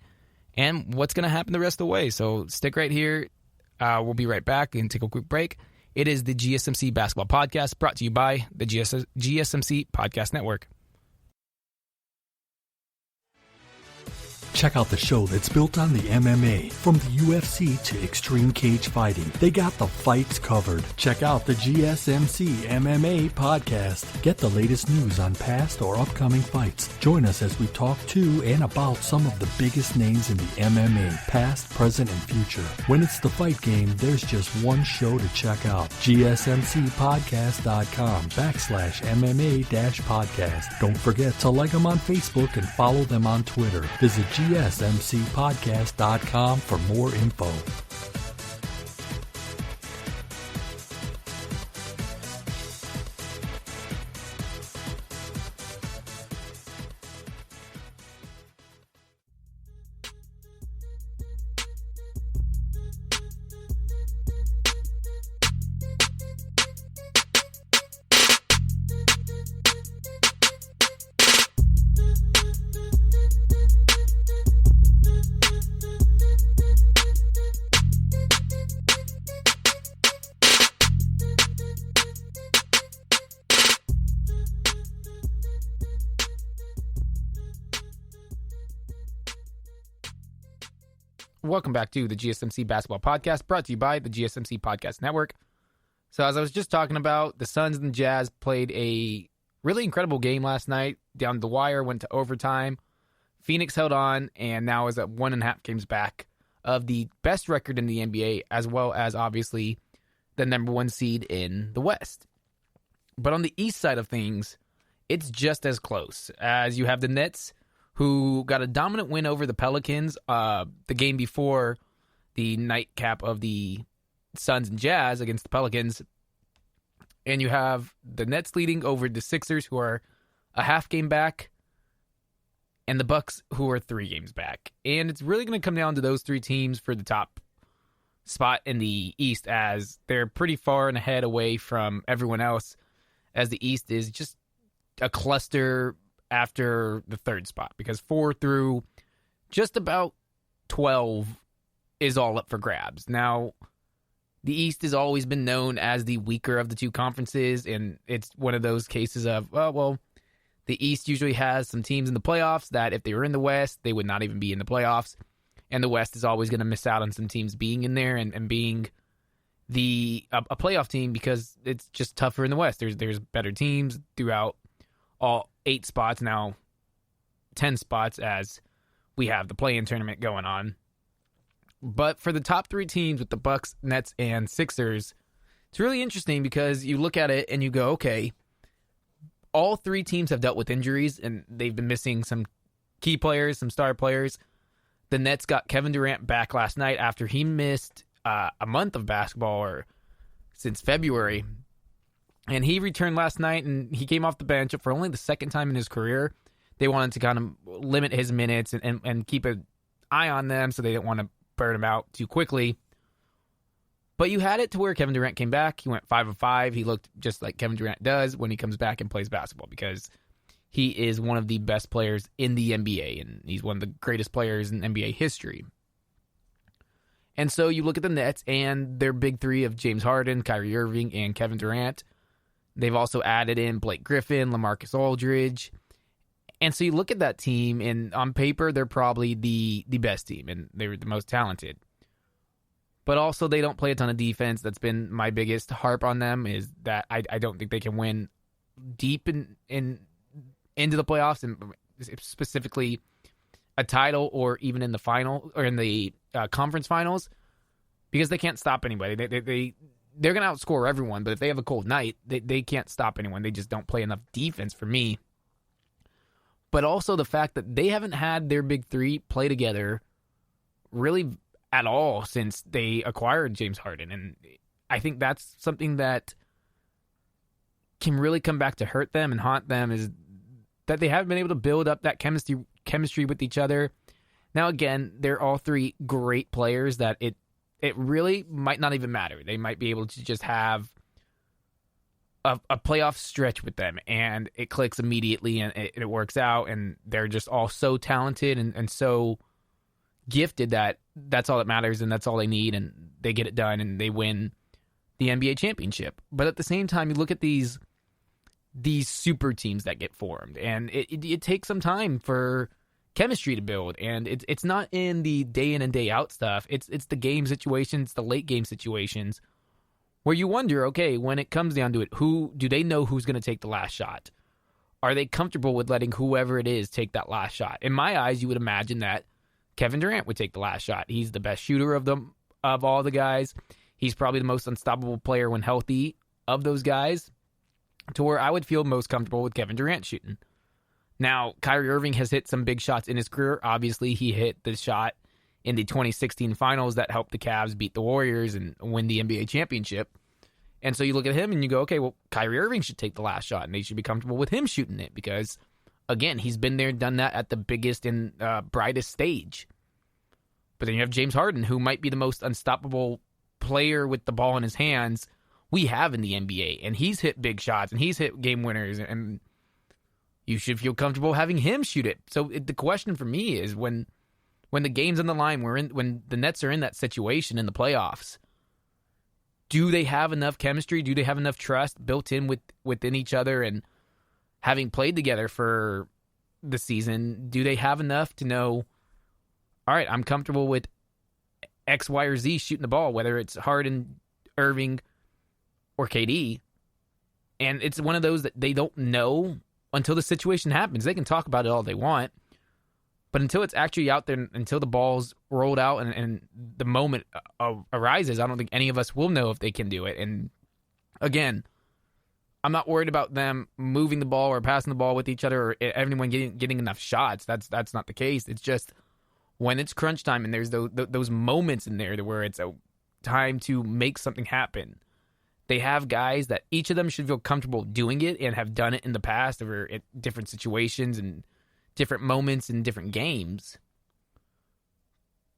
and what's going to happen the rest of the way. So stick right here. We'll be right back and take a quick break. It is the GSMC Basketball Podcast, brought to you by the GSMC Podcast Network. Check out the show that's built on the MMA, from the UFC to extreme cage fighting. They got the fights covered. Check out the GSMC MMA podcast. Get the latest news on past or upcoming fights. Join us as we talk to and about some of the biggest names in the MMA, past, present, and future. When it's the fight game, there's just one show to check out. GSMCpodcast.com/MMA-podcast. Don't forget to like them on Facebook and follow them on Twitter. Visit GSMCpodcast.com for more info. Welcome back to the GSMC Basketball Podcast, brought to you by the GSMC Podcast Network. So as I was just talking about, the Suns and the Jazz played a really incredible game last night. Down the wire, went to overtime. Phoenix held on, and now is at 1.5 games back of the best record in the NBA, as well as, obviously, the number 1 seed in the West. But on the East side of things, it's just as close, as you have the Nets, who got a dominant win over the Pelicans the game before the nightcap of the Suns and Jazz against the Pelicans. And you have the Nets leading over the Sixers, who are a half game back, and the Bucks, who are 3 games back. And it's really going to come down to those 3 teams for the top spot in the East, as they're pretty far and ahead away from everyone else, as the East is just a cluster after the 3rd spot, because 4 through just about 12 is all up for grabs. Now, the East has always been known as the weaker of the two conferences, and it's one of those cases of, well, the East usually has some teams in the playoffs that if they were in the West, they would not even be in the playoffs. And the West is always going to miss out on some teams being in there and being a playoff team because it's just tougher in the West. There's better teams throughout all 8 spots, now 10 spots as we have the play-in tournament going on. But for the top 3 teams with the Bucks, Nets, and Sixers, it's really interesting because you look at it and you go, okay, all 3 teams have dealt with injuries, and they've been missing some key players, some star players. The Nets got Kevin Durant back last night after he missed a month of basketball or since February. And he returned last night, and he came off the bench for only the second time in his career. They wanted to kind of limit his minutes and keep an eye on them so they didn't want to burn him out too quickly. But you had it to where Kevin Durant came back. He went 5 of 5. He looked just like Kevin Durant does when he comes back and plays basketball because he is one of the best players in the NBA, and he's one of the greatest players in NBA history. And so you look at the Nets and their big 3 of James Harden, Kyrie Irving, and Kevin Durant. They've also added in Blake Griffin, LaMarcus Aldridge. And so you look at that team, and on paper, they're probably the best team, and they're the most talented. But also, they don't play a ton of defense. That's been my biggest harp on them, is that I don't think they can win deep into the playoffs, and specifically a title or even in the final or in the conference finals, because they can't stop anybody. They're going to outscore everyone, but if they have a cold night, they can't stop anyone. They just don't play enough defense for me. But also the fact that they haven't had their big 3 play together really at all since they acquired James Harden. And I think that's something that can really come back to hurt them and haunt them, is that they haven't been able to build up that chemistry with each other. Now, again, they're all 3 great players that it really might not even matter. They might be able to just have a playoff stretch with them, and it clicks immediately, and it works out, and they're just all so talented and so gifted that that's all that matters, and that's all they need, and they get it done, and they win the NBA championship. But at the same time, you look at these super teams that get formed, and it takes some time for chemistry to build, and it's not in the day in and day out stuff. It's the game situations, the late game situations, where you wonder, okay, when it comes down to it, who do they know who's going to take the last shot? Are they comfortable with letting whoever it is take that last shot? In my eyes, you would imagine that Kevin Durant would take the last shot. He's the best shooter of all the guys. He's probably the most unstoppable player when healthy of those guys, to where I would feel most comfortable with Kevin Durant shooting. Now, Kyrie Irving has hit some big shots in his career. Obviously, he hit the shot in the 2016 finals that helped the Cavs beat the Warriors and win the NBA championship. And so you look at him and you go, okay, well, Kyrie Irving should take the last shot, and they should be comfortable with him shooting it because, again, he's been there, done that at the biggest and brightest stage. But then you have James Harden, who might be the most unstoppable player with the ball in his hands we have in the NBA, and he's hit big shots, and he's hit game winners, and you should feel comfortable having him shoot it. So the question for me is when the game's on the line, when the Nets are in that situation in the playoffs, do they have enough chemistry? Do they have enough trust built in within each other? And having played together for the season, do they have enough to know, all right, I'm comfortable with X, Y, or Z shooting the ball, whether it's Harden, Irving, or KD? And it's one of those that they don't know until the situation happens. They can talk about it all they want, but until it's actually out there, until the ball's rolled out and the moment arises, I don't think any of us will know if they can do it. And again, I'm not worried about them moving the ball or passing the ball with each other or everyone getting enough shots. That's not the case. It's just when it's crunch time and there's those moments in there where it's a time to make something happen. They have guys that each of them should feel comfortable doing it and have done it in the past or at different situations and different moments in different games.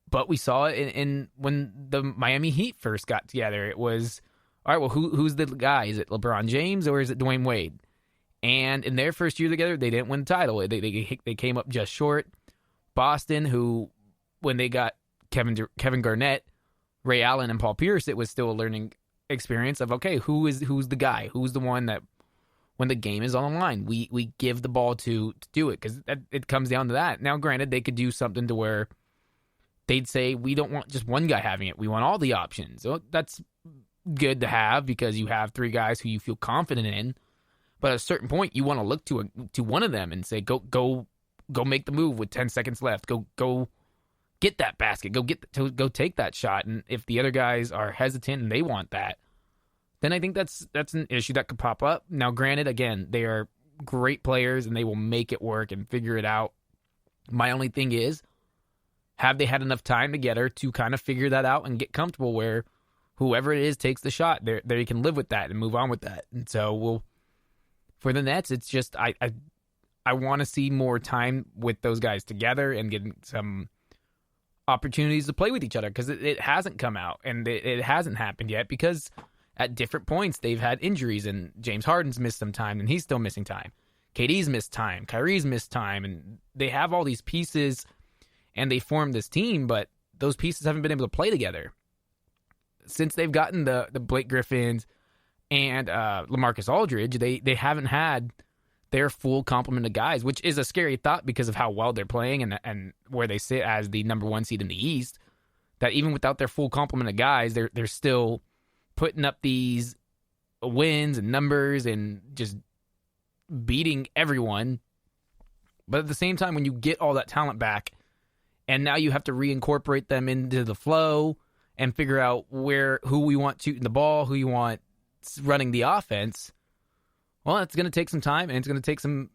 But we saw it in when the Miami Heat first got together. It was, all right, well, who's the guy? Is it LeBron James or is it Dwayne Wade? And in their first year together, they didn't win the title. They came up just short. Boston, who, when they got Kevin Garnett, Ray Allen, and Paul Pierce, it was still a learning experience of, okay, who's the guy? Who's the one that when the game is on the line, we give the ball to do it, because it comes down to that. Now, granted, they could do something to where they'd say, we don't want just one guy having it. We want all the options. So that's good to have because you have three guys who you feel confident in. But at a certain point, you want to look to one of them and say, go make the move with 10 seconds left. Go get that basket. Go take that shot. And if the other guys are hesitant and they want that, then I think that's an issue that could pop up. Now, granted, again, they are great players and they will make it work and figure it out. My only thing is, have they had enough time together to kind of figure that out and get comfortable where whoever it is takes the shot, they can live with that and move on with that. And so for the Nets, it's just I want to see more time with those guys together and getting some opportunities to play with each other, because it hasn't come out and it hasn't happened yet, because at different points they've had injuries, and James Harden's missed some time and he's still missing time. KD's missed time, Kyrie's missed time, and they have all these pieces and they formed this team, but those pieces haven't been able to play together. Since they've gotten the Blake Griffins and LaMarcus Aldridge, they haven't had their full complement of guys, which is a scary thought because of how well they're playing and where they sit as the number one seed in the East, that even without their full complement of guys, they're still putting up these wins and numbers and just beating everyone. But at the same time, when you get all that talent back and now you have to reincorporate them into the flow and figure out who we want shooting the ball, who you want running the offense, well, it's going to take some time and it's going to take some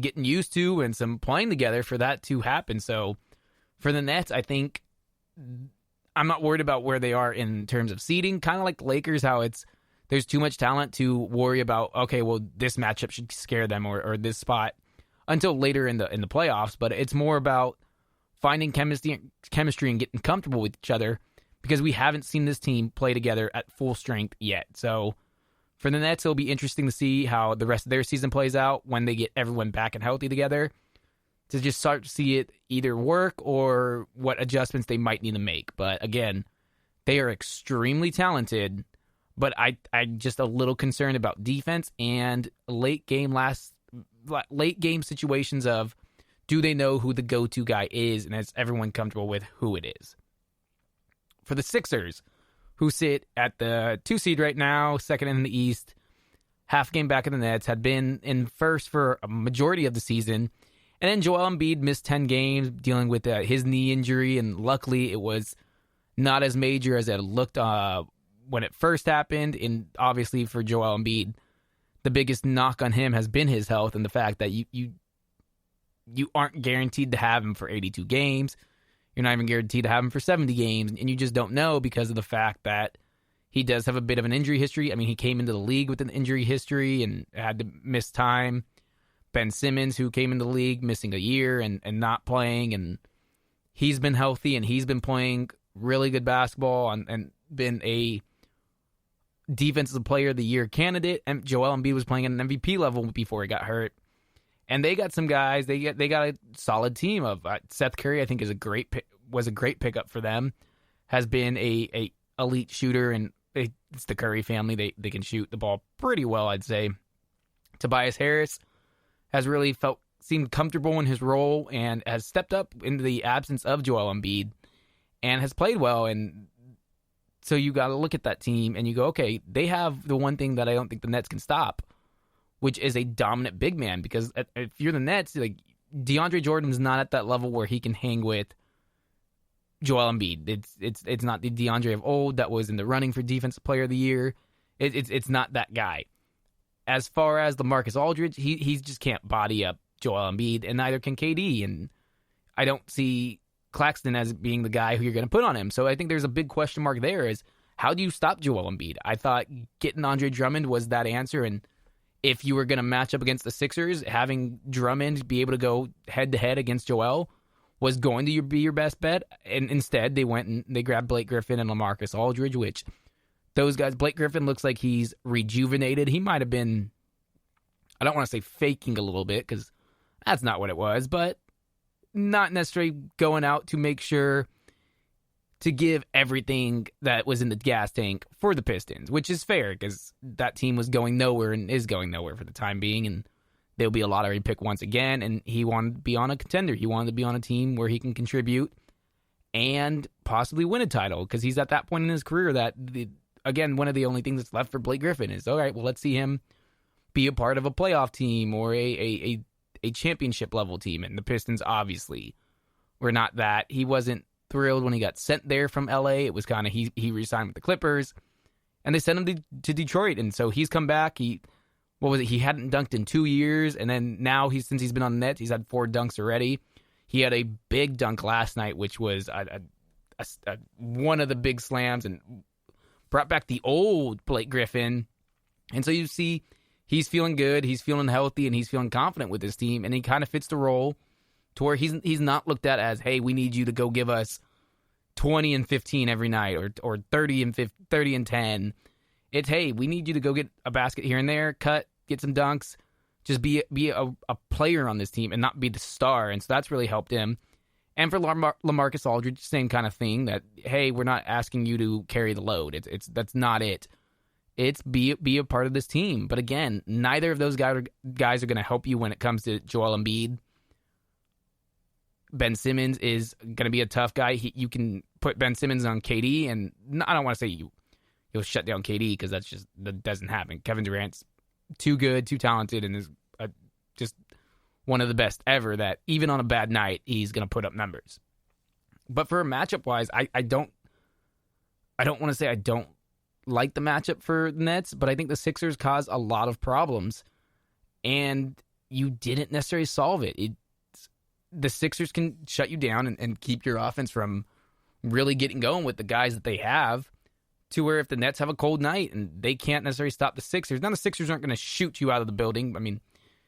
getting used to and some playing together for that to happen. So for the Nets, I think I'm not worried about where they are in terms of seeding, kind of like the Lakers, how there's too much talent to worry about, okay, well, this matchup should scare them or this spot until later in the playoffs. But it's more about finding chemistry and getting comfortable with each other, because we haven't seen this team play together at full strength yet. So for the Nets, it'll be interesting to see how the rest of their season plays out when they get everyone back and healthy together, to just start to see it either work or what adjustments they might need to make. But again, they are extremely talented, but I'm just a little concerned about defense and late game situations of, do they know who the go-to guy is, and is everyone comfortable with who it is? For the Sixers, who sit at the 2 seed right now, second in the East, half game back in the Nets, had been in first for a majority of the season. And then Joel Embiid missed 10 games dealing with his knee injury, and luckily it was not as major as it looked when it first happened. And obviously for Joel Embiid, the biggest knock on him has been his health and the fact that you aren't guaranteed to have him for 82 games. You're not even guaranteed to have him for 70 games, and you just don't know because of the fact that he does have a bit of an injury history. I mean, he came into the league with an injury history and had to miss time. Ben Simmons, who came into the league missing a year and not playing, and he's been healthy and he's been playing really good basketball and been a defensive player of the year candidate. And Joel Embiid was playing at an MVP level before he got hurt. And they got some guys. They got a solid team of Seth Curry. I think was a great pickup for them. Has been a elite shooter, and it's the Curry family. They can shoot the ball pretty well, I'd say. Tobias Harris has really seemed comfortable in his role and has stepped up into the absence of Joel Embiid and has played well. And so you got to look at that team and you go, okay, they have the one thing that I don't think the Nets can stop, which is a dominant big man. Because if you're the Nets, like, DeAndre Jordan's not at that level where he can hang with Joel Embiid. It's not the DeAndre of old that was in the running for Defensive Player of the Year. It's not that guy. As far as LaMarcus Aldridge, he just can't body up Joel Embiid, and neither can KD. And I don't see Claxton as being the guy who you're going to put on him. So I think there's a big question mark there is, how do you stop Joel Embiid? I thought getting Andre Drummond was that answer, and if you were going to match up against the Sixers, having Drummond be able to go head-to-head against Joel was going to be your best bet. And instead, they went and they grabbed Blake Griffin and LaMarcus Aldridge, which those guys, Blake Griffin looks like he's rejuvenated. He might have been, I don't want to say faking a little bit, because that's not what it was, but not necessarily going out to make sure to give everything that was in the gas tank for the Pistons, which is fair because that team was going nowhere and is going nowhere for the time being, and they'll be a lottery pick once again, and he wanted to be on a contender. He wanted to be on a team where he can contribute and possibly win a title because he's at that point in his career that, again, one of the only things that's left for Blake Griffin is, all right, well, let's see him be a part of a playoff team or a championship level team, and the Pistons obviously were not that. He wasn't thrilled when he got sent there from LA. It was kind of he re-signed with the Clippers, and they sent him to Detroit, and so he's come back. He hadn't dunked in 2 years, and then now since he's been on the Nets, he's had 4 dunks already. He had a big dunk last night, which was one of the big slams, and brought back the old Blake Griffin. And so you see he's feeling good, he's feeling healthy, and he's feeling confident with his team, and he kind of fits the role to where he's not looked at as, hey, we need you to go give us 20 and 15 every night or 30 and 10. It's, hey, we need you to go get a basket here and there, cut, get some dunks, just be a player on this team and not be the star. And so that's really helped him. And for LaMarcus Aldridge, same kind of thing that, hey, we're not asking you to carry the load. That's not it. It's be a part of this team. But again, neither of those guys are going to help you when it comes to Joel Embiid. Ben Simmons is going to be a tough guy. You can put Ben Simmons on KD, and I don't want to say you'll shut down KD because that doesn't happen. Kevin Durant's too good, too talented, and is just one of the best ever that even on a bad night, he's going to put up numbers. But for matchup-wise, I don't want to say I don't like the matchup for the Nets, but I think the Sixers cause a lot of problems, and you didn't necessarily solve it. The Sixers can shut you down and keep your offense from really getting going with the guys that they have, to where if the Nets have a cold night and they can't necessarily stop the Sixers, now the Sixers aren't going to shoot you out of the building. I mean,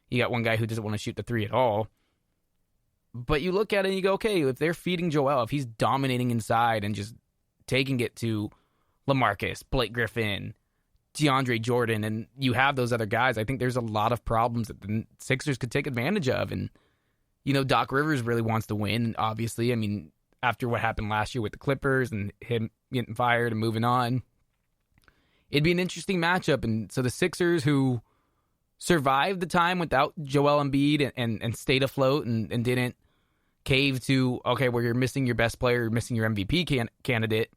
you got one guy who doesn't want to shoot the three at all. But you look at it and you go, okay, if they're feeding Joel, if he's dominating inside and just taking it to LaMarcus, Blake Griffin, DeAndre Jordan, and you have those other guys, I think there's a lot of problems that the Sixers could take advantage of. And, Doc Rivers really wants to win, obviously. I mean, after what happened last year with the Clippers and him getting fired and moving on, it'd be an interesting matchup. And so the Sixers, who survived the time without Joel Embiid and stayed afloat and didn't cave to, okay, well, you're missing your best player, you're missing your MVP candidate,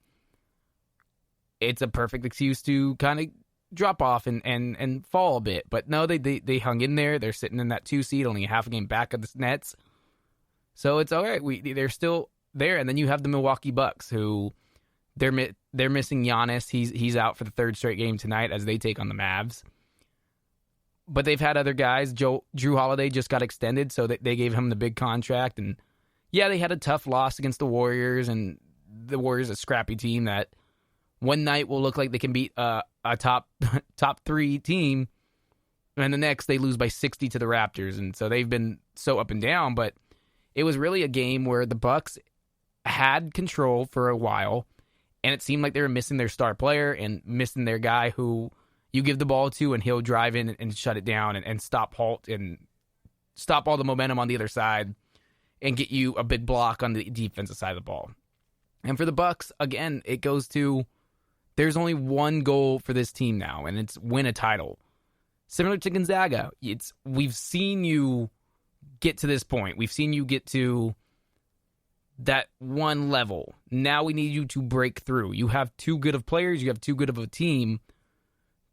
it's a perfect excuse to kind of drop off and fall a bit. But no, they hung in there. They're sitting in that 2 seed, only a half a game back of the Nets. So it's all right. They're still there. And then you have the Milwaukee Bucks, who they're missing Giannis. He's out for the 3rd straight game tonight as they take on the Mavs. But they've had other guys. Drew Holiday just got extended, so they gave him the big contract. And yeah, they had a tough loss against the Warriors, and the Warriors, a scrappy team that one night will look like they can beat a top 3 team, and the next they lose by 60 to the Raptors. And so they've been so up and down. But it was really a game where the Bucks had control for a while, and it seemed like they were missing their star player and missing their guy who you give the ball to and he'll drive in and shut it down and stop all the momentum on the other side and get you a big block on the defensive side of the ball. And for the Bucks, again, it goes to, there's only one goal for this team now, and it's win a title. Similar to Gonzaga, we've seen you get to this point. We've seen you get to that one level. Now we need you to break through. You have too good of players. You have too good of a team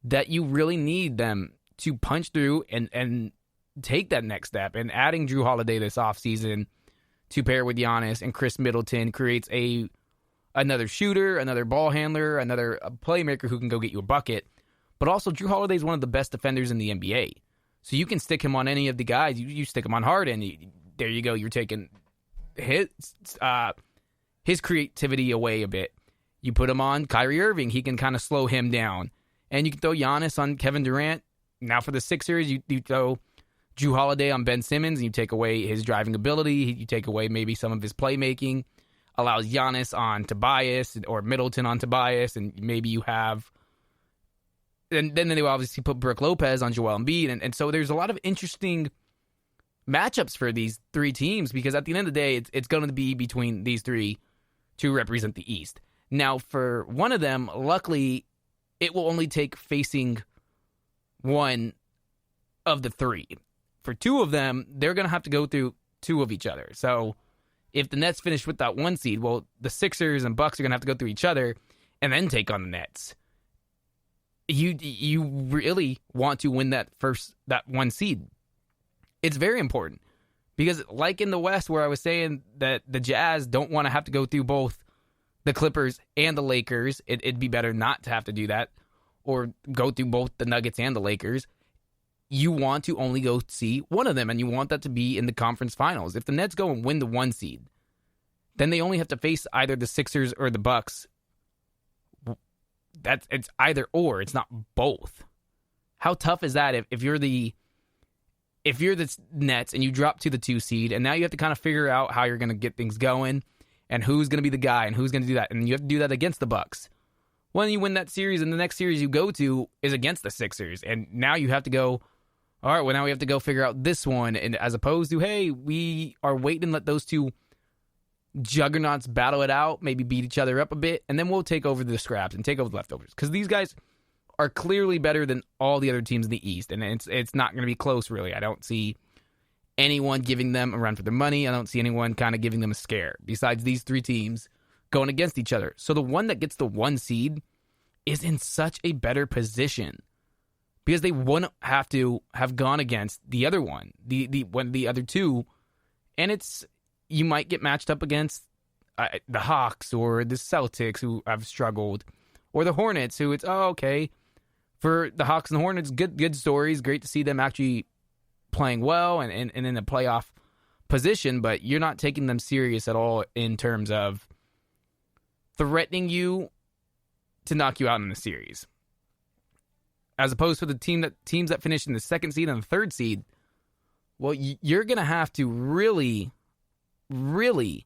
that you really need them to punch through and take that next step. And adding Drew Holiday this offseason to pair with Giannis and Chris Middleton creates another shooter, another ball handler, another playmaker who can go get you a bucket. But also, Drew Holiday is one of the best defenders in the NBA. So you can stick him on any of the guys. You stick him on Harden. There you go. You're taking his creativity away a bit. You put him on Kyrie Irving. He can kind of slow him down. And you can throw Giannis on Kevin Durant. Now for the Sixers, you throw Drew Holiday on Ben Simmons, and you take away his driving ability. You take away maybe some of his playmaking. Allows Giannis on Tobias or Middleton on Tobias, and maybe you have... And then they will obviously put Brook Lopez on Joel Embiid. And so there's a lot of interesting matchups for these 3 teams, because at the end of the day, it's going to be between these 3 to represent the East. Now, for one of them, luckily, it will only take facing one of the three. For two of them, they're going to have to go through two of each other. So if the Nets finish with that 1 seed, well, the Sixers and Bucks are going to have to go through each other and then take on the Nets. You really want to win that 1 seed. It's very important because, like in the West, where I was saying that the Jazz don't want to have to go through both the Clippers and the Lakers, it'd be better not to have to do that, or go through both the Nuggets and the Lakers. You want to only go see one of them, and you want that to be in the conference finals. If the Nets go and win the 1 seed, then they only have to face either the Sixers or the Bucks. It's either or. It's not both. How tough is that if you're the Nets and you drop to the 2 seed, and now you have to kind of figure out how you're going to get things going and who's going to be the guy and who's going to do that, and you have to do that against the Bucks. When you win that series, and the next series you go to is against the Sixers, and now you have to go, all right, well, now we have to go figure out this one, and as opposed to, hey, we are waiting and let those two juggernauts battle it out, maybe beat each other up a bit, and then we'll take over the scraps and take over the leftovers. Because these guys are clearly better than all the other teams in the East, and it's not going to be close, really. I don't see anyone giving them a run for their money. I don't see anyone kind of giving them a scare, besides these 3 teams going against each other. So the one that gets the 1 seed is in such a better position because they wouldn't have to have gone against the other one, the other 2, and you might get matched up against the Hawks or the Celtics, who have struggled, or the Hornets, who okay. For the Hawks and the Hornets, good stories. Great to see them actually playing well and in a playoff position, but you're not taking them serious at all in terms of threatening you to knock you out in the series. As opposed to the teams that finish in the 2nd seed and the 3rd seed, well, you're going to have to really, really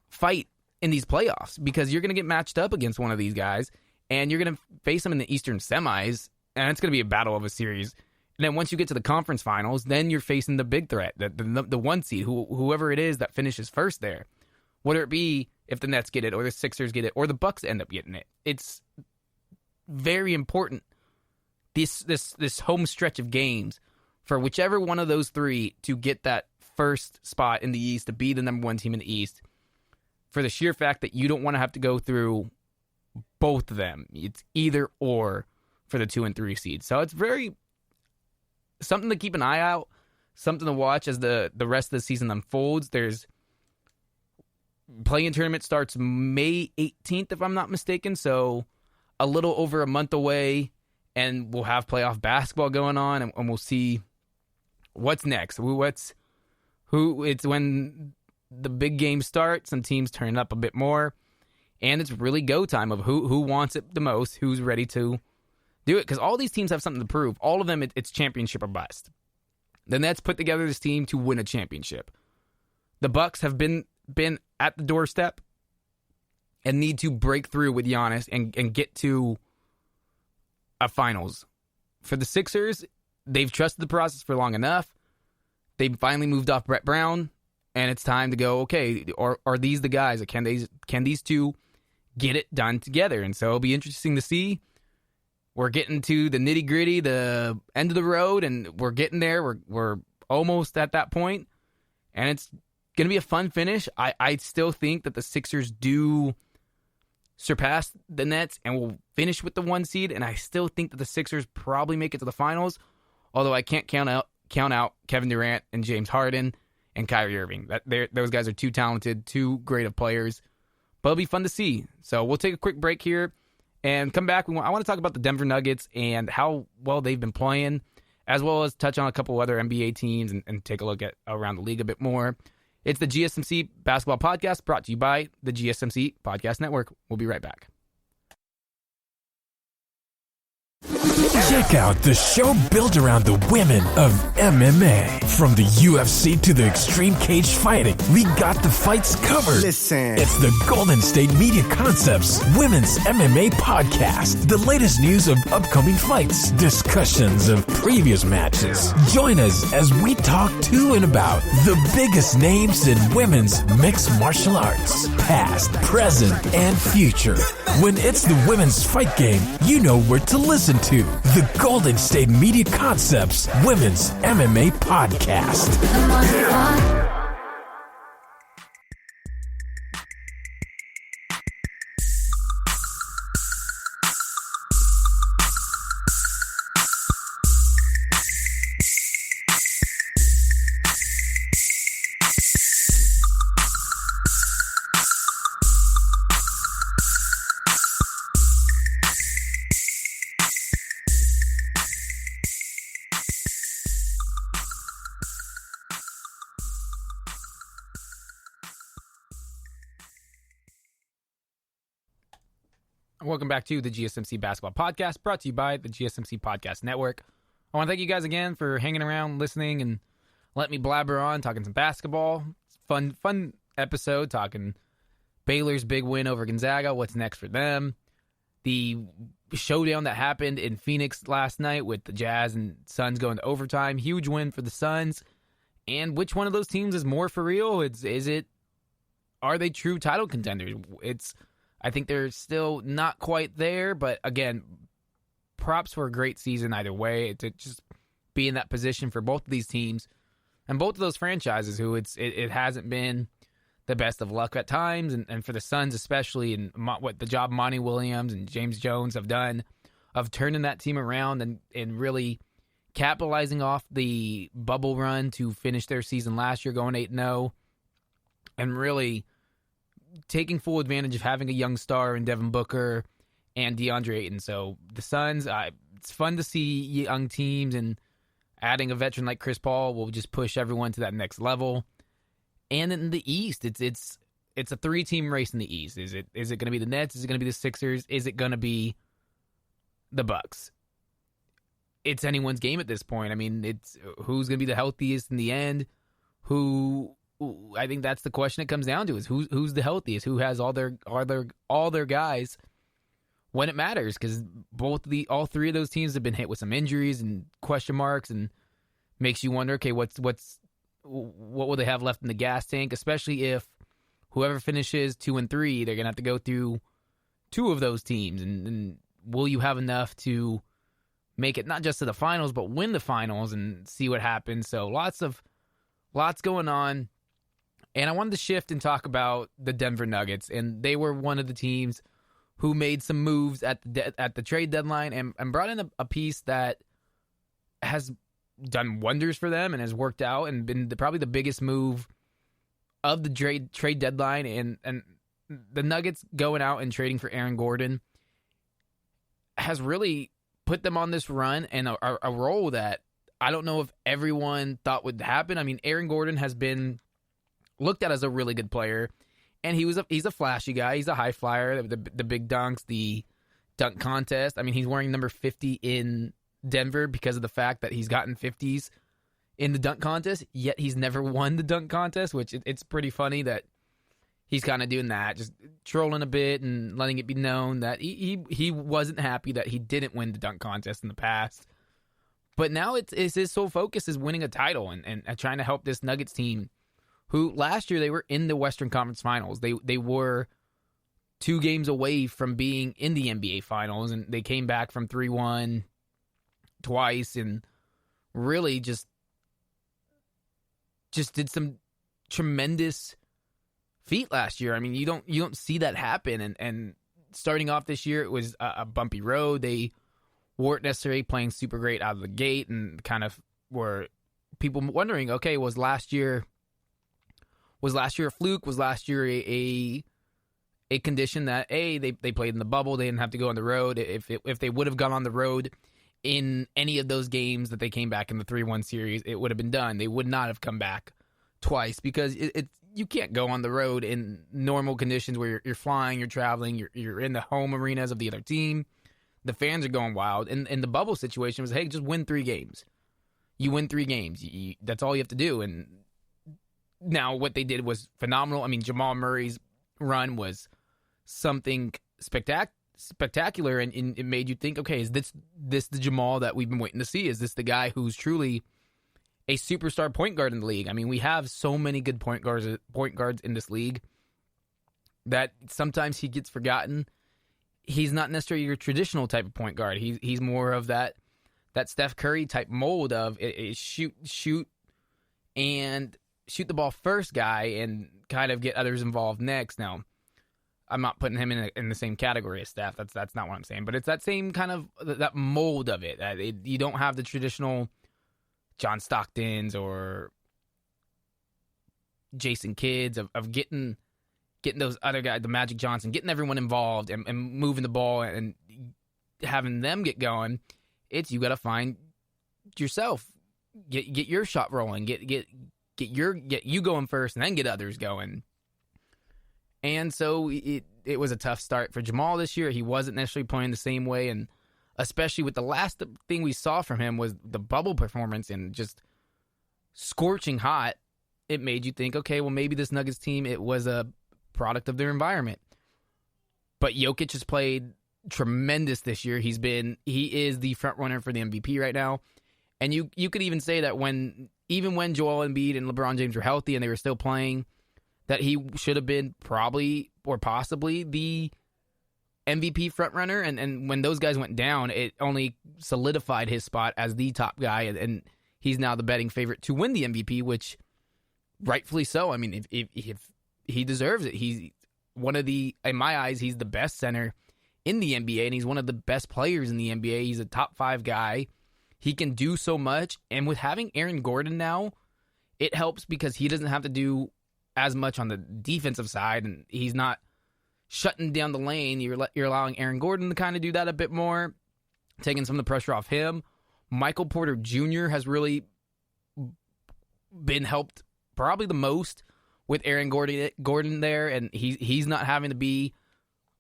fight in these playoffs because you're going to get matched up against one of these guys, and you're going to face them in the Eastern semis, and it's going to be a battle of a series. And then once you get to the conference finals, then you're facing the big threat, the 1 seed, whoever it is that finishes first there. Whether it be if the Nets get it, or the Sixers get it, or the Bucks end up getting it. It's very important, this home stretch of games, for whichever one of those 3 to get that first spot in the East, to be the number 1 team in the East, for the sheer fact that you don't want to have to go through both of them. It's either or for the 2 and 3 seeds. So it's something to keep an eye out, something to watch as the rest of the season unfolds. There's play-in tournament starts May 18th, if I'm not mistaken, so a little over a month away, and we'll have playoff basketball going on, and we'll see what's next. It's when the big games start, some teams turn up a bit more, and it's really go time of who wants it the most, who's ready to do it, because all these teams have something to prove. All of them, it's championship or bust. The Nets put together this team to win a championship. The Bucks have been at the doorstep and need to break through with Giannis and get to a finals. For the Sixers, they've trusted the process for long enough. They've finally moved off Brett Brown, and it's time to go, okay, are these the guys? Can these two get it done together? And so it'll be interesting to see. We're getting to the nitty-gritty, the end of the road, and we're getting there. We're almost at that point, and it's going to be a fun finish. I still think that the Sixers do surpass the Nets and will finish with the 1 seed, and I still think that the Sixers probably make it to the finals, although I can't count out Kevin Durant and James Harden and Kyrie Irving. Those guys are too talented, too great of players, but it'll be fun to see. So we'll take a quick break here and come back. I want to talk about the Denver Nuggets and how well they've been playing, as well as touch on a couple other NBA teams and take a look at around the league a bit more. It's the GSMC Basketball Podcast, brought to you by the GSMC Podcast Network. We'll be right back. Check out the show built around the women of MMA. From the UFC to the extreme cage fighting, we got the fights covered. Listen. It's the Golden State Media Concepts Women's MMA Podcast. The latest news of upcoming fights, discussions of previous matches. Join us as we talk to and about the biggest names in women's mixed martial arts, past, present, and future. When it's the women's fight game, you know where to listen to. The Golden State Media Concepts Women's MMA Podcast. Welcome back to the GSMC Basketball Podcast, brought to you by the GSMC Podcast Network. I want to thank you guys again for hanging around, listening, and letting me blabber on, talking some basketball. Fun episode, talking Baylor's big win over Gonzaga, what's next for them, the showdown that happened in Phoenix last night with the Jazz and Suns going to overtime, huge win for the Suns, and which one of those teams is more for real? Are they true title contenders? I think they're still not quite there, but again, props for a great season either way, to just be in that position for both of these teams and both of those franchises who it hasn't been the best of luck at times, and for the Suns especially, and what the job Monty Williams and James Jones have done of turning that team around and really capitalizing off the bubble run to finish their season last year going 8-0 and really taking full advantage of having a young star in Devin Booker and DeAndre Ayton. So the Suns, it's fun to see young teams, and adding a veteran like Chris Paul will just push everyone to that next level. And in the East, it's a three-team race in the East. Is it going to be the Nets? Is it going to be the Sixers? Is it going to be the Bucks? It's anyone's game at this point. I mean, it's who's going to be the healthiest in the end. I think that's the question it comes down to, is who's the healthiest, who has all their guys when it matters, because all three of those teams have been hit with some injuries and question marks, and makes you wonder, okay, what will they have left in the gas tank, especially if whoever finishes 2 and 3, they're gonna have to go through 2 of those teams, and will you have enough to make it not just to the finals but win the finals and see what happens? So lots going on. And I wanted to shift and talk about the Denver Nuggets, and they were one of the teams who made some moves at the trade deadline and brought in a piece that has done wonders for them and has worked out and been probably the biggest move of the trade deadline. And the Nuggets going out and trading for Aaron Gordon has really put them on this run and a role that I don't know if everyone thought would happen. I mean, Aaron Gordon has been looked at as a really good player, and he's a flashy guy. He's a high flyer, the big dunks, the dunk contest. I mean, he's wearing number 50 in Denver because of the fact that he's gotten 50s in the dunk contest, yet he's never won the dunk contest, which it's pretty funny that he's kind of doing that, just trolling a bit and letting it be known that he wasn't happy that he didn't win the dunk contest in the past. But now it's his sole focus is winning a title and trying to help this Nuggets team, who last year they were in the Western Conference Finals. They were 2 games away from being in the NBA Finals, and they came back from 3-1 twice and really just did some tremendous feat last year. I mean, you don't see that happen. And starting off this year, it was a bumpy road. They weren't necessarily playing super great out of the gate, and kind of were people wondering, okay, was last year a fluke? Was last year a condition that they played in the bubble, they didn't have to go on the road? If they would have gone on the road in any of those games that they came back in the 3-1 series, it would have been done. They would not have come back twice, because you can't go on the road in normal conditions where you're flying, you're traveling, you're in the home arenas of the other team. The fans are going wild. And the bubble situation was, hey, just win 3 games. You win 3 games. That's all you have to do. And now what they did was phenomenal. I mean, Jamal Murray's run was something spectacular, and it made you think, okay, is this the Jamal that we've been waiting to see? Is this the guy who's truly a superstar point guard in the league? I mean, we have so many good point guards in this league that sometimes he gets forgotten. He's not necessarily your traditional type of point guard. He's more of that Steph Curry type mold of shoot and shoot the ball first guy and kind of get others involved next. Now, I'm not putting him in the same category as Steph. That's not what I'm saying. But it's that same kind of that mold of it. You don't have the traditional John Stocktons or Jason Kidds of getting those other guys, the Magic Johnson, getting everyone involved and moving the ball and having them get going. It's you got to find yourself, get your shot rolling, get you going first, and then get others going. And so it was a tough start for Jamal this year. He wasn't necessarily playing the same way, and especially with the last thing we saw from him was the bubble performance and just scorching hot. It made you think, okay, well, maybe this Nuggets team, it was a product of their environment. But Jokic has played tremendous this year. He is the front runner for the MVP right now. And you could even say that even when Joel Embiid and LeBron James were healthy and they were still playing, that he should have been probably or possibly the MVP frontrunner. And when those guys went down, it only solidified his spot as the top guy. And he's now the betting favorite to win the MVP, which rightfully so. I mean, if he deserves it. He's one of in my eyes, he's the best center in the NBA, and he's one of the best players in the NBA. He's a top 5 guy. He can do so much. And with having Aaron Gordon now, it helps because he doesn't have to do as much on the defensive side, and he's not shutting down the lane. You're allowing Aaron Gordon to kind of do that a bit more, taking some of the pressure off him. Michael Porter Jr. has really been helped probably the most with Aaron Gordon there, and he's not having to be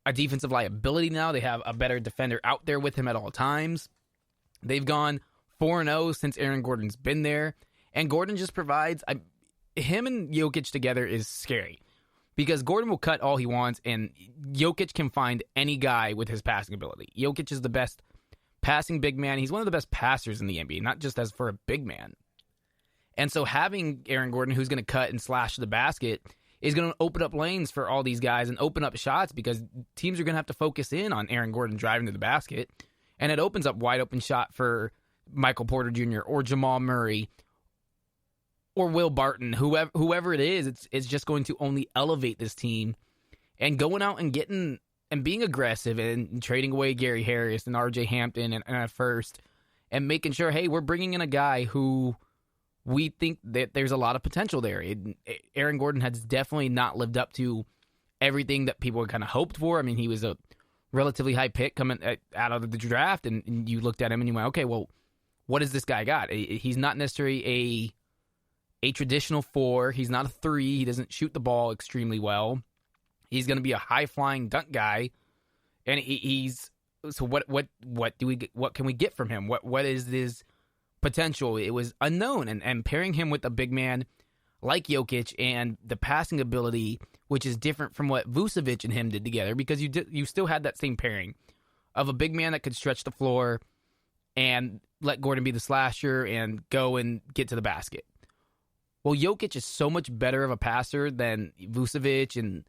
a defensive liability now. They have a better defender out there with him at all times. They've gone 4-0 since Aaron Gordon's been there, and Gordon just provides... him and Jokic together is scary because Gordon will cut all he wants, and Jokic can find any guy with his passing ability. Jokic is the best passing big man. He's one of the best passers in the NBA, not just as for a big man. And so having Aaron Gordon, who's going to cut and slash the basket, is going to open up lanes for all these guys and open up shots because teams are going to have to focus in on Aaron Gordon driving to the basket. And it opens up wide open shot for Michael Porter Jr. or Jamal Murray or Will Barton, whoever it is. It's just going to only elevate this team. And going out and getting and being aggressive and trading away Gary Harris and RJ Hampton and a first and making sure, hey, we're bringing in a guy who we think that there's a lot of potential there. Aaron Gordon has definitely not lived up to everything that people had kind of hoped for. I mean, he was a relatively high pick coming out of the draft, and you looked at him and you went, okay, well, what has this guy got? He's not necessarily a traditional 4. He's not a 3. He doesn't shoot the ball extremely well. He's going to be a high-flying dunk guy, and he's so what can we get from him? What is his potential? It was unknown, and pairing him with a big man like Jokic and the passing ability, which is different from what Vucevic and him did together, because you still had that same pairing of a big man that could stretch the floor and let Gordon be the slasher and go and get to the basket. Well, Jokic is so much better of a passer than Vucevic and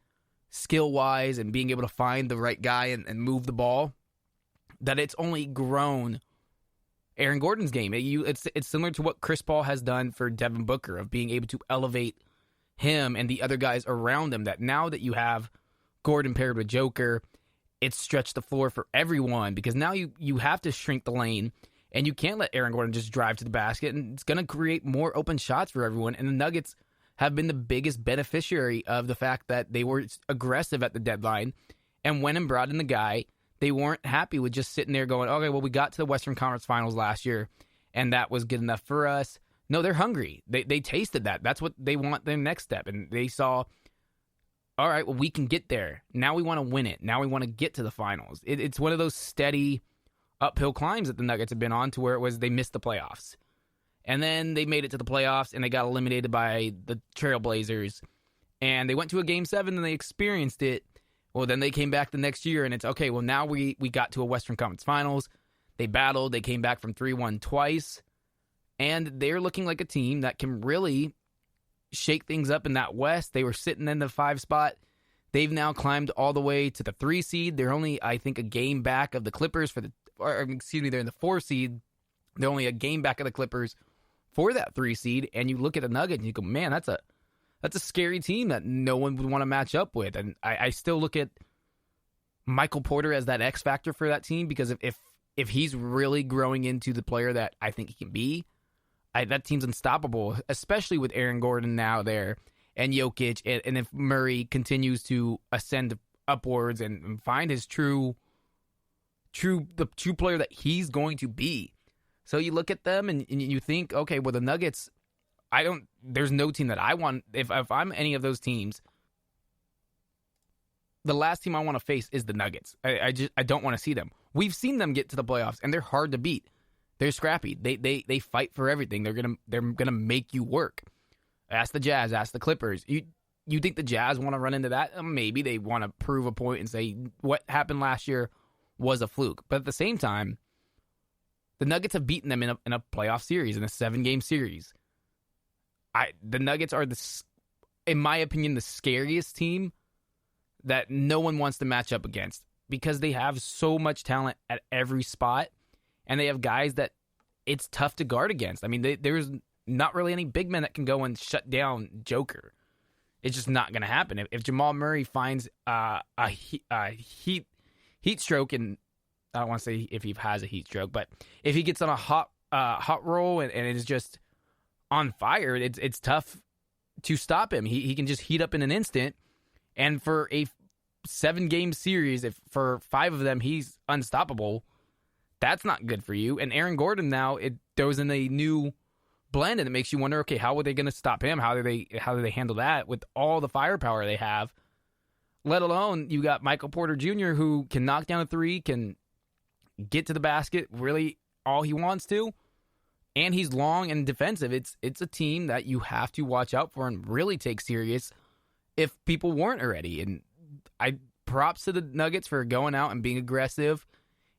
skill-wise and being able to find the right guy and move the ball that it's only grown Aaron Gordon's game. It's similar to what Chris Paul has done for Devin Booker, of being able to elevate him and the other guys around him, that now that you have Gordon paired with Joker, it's stretched the floor for everyone, because now you have to shrink the lane, and you can't let Aaron Gordon just drive to the basket, and it's going to create more open shots for everyone. And the Nuggets have been the biggest beneficiary of the fact that they were aggressive at the deadline and went and brought in the guy. They weren't happy with just sitting there going, okay, well, we got to the Western Conference Finals last year, and that was good enough for us. No, they're hungry. They tasted that. That's what they want, their next step. And they saw, all right, well, we can get there. Now we want to win it. Now we want to get to the finals. It's one of those steady uphill climbs that the Nuggets have been on, to where it was they missed the playoffs. And then they made it to the playoffs, and they got eliminated by the Trailblazers. And they went to a Game 7, and they experienced it. Well, then they came back the next year, and it's, okay, well, now we got to a Western Conference Finals. They battled. They came back from 3-1 twice. And they're looking like a team that can really shake things up in that West. They were sitting in the 5 spot. They've now climbed all the way to the 3 seed. They're only, I think, a game back of the Clippers they're in the 4 seed. They're only a game back of the Clippers for that 3 seed. And you look at the Nuggets and you go, man, that's a scary team that no one would want to match up with. And I still look at Michael Porter as that X factor for that team, because if he's really growing into the player that I think he can be, that team's unstoppable, especially with Aaron Gordon now there and Jokic. And if Murray continues to ascend upwards and find his true player that he's going to be. So you look at them and you think, okay, well, the Nuggets, there's no team that I want. If I'm any of those teams, the last team I want to face is the Nuggets. I don't want to see them. We've seen them get to the playoffs, and they're hard to beat. They're scrappy. They fight for everything. They're gonna make you work. Ask the Jazz. Ask the Clippers. You think the Jazz want to run into that? Maybe they want to prove a point and say what happened last year was a fluke. But at the same time, the Nuggets have beaten them in a playoff series, in a 7-game series. The Nuggets are, in my opinion, the scariest team that no one wants to match up against, because they have so much talent at every spot, and they have guys that it's tough to guard against. I mean, there's not really any big men that can go and shut down Joker. It's just not going to happen. If Jamal Murray finds a heat stroke, and I don't want to say if he has a heat stroke, but if he gets on a hot roll and it is just on fire, it's tough to stop him. He can just heat up in an instant. And for a 7-game series, if for 5 of them he's unstoppable, that's not good for you. And Aaron Gordon now, it throws in a new blend, and it makes you wonder, okay, how are they going to stop him? How do they handle that with all the firepower they have? Let alone you got Michael Porter Jr., who can knock down a 3, can get to the basket really all he wants to, and he's long and defensive. It's a team that you have to watch out for and really take serious if people weren't already. And I props to the Nuggets for going out and being aggressive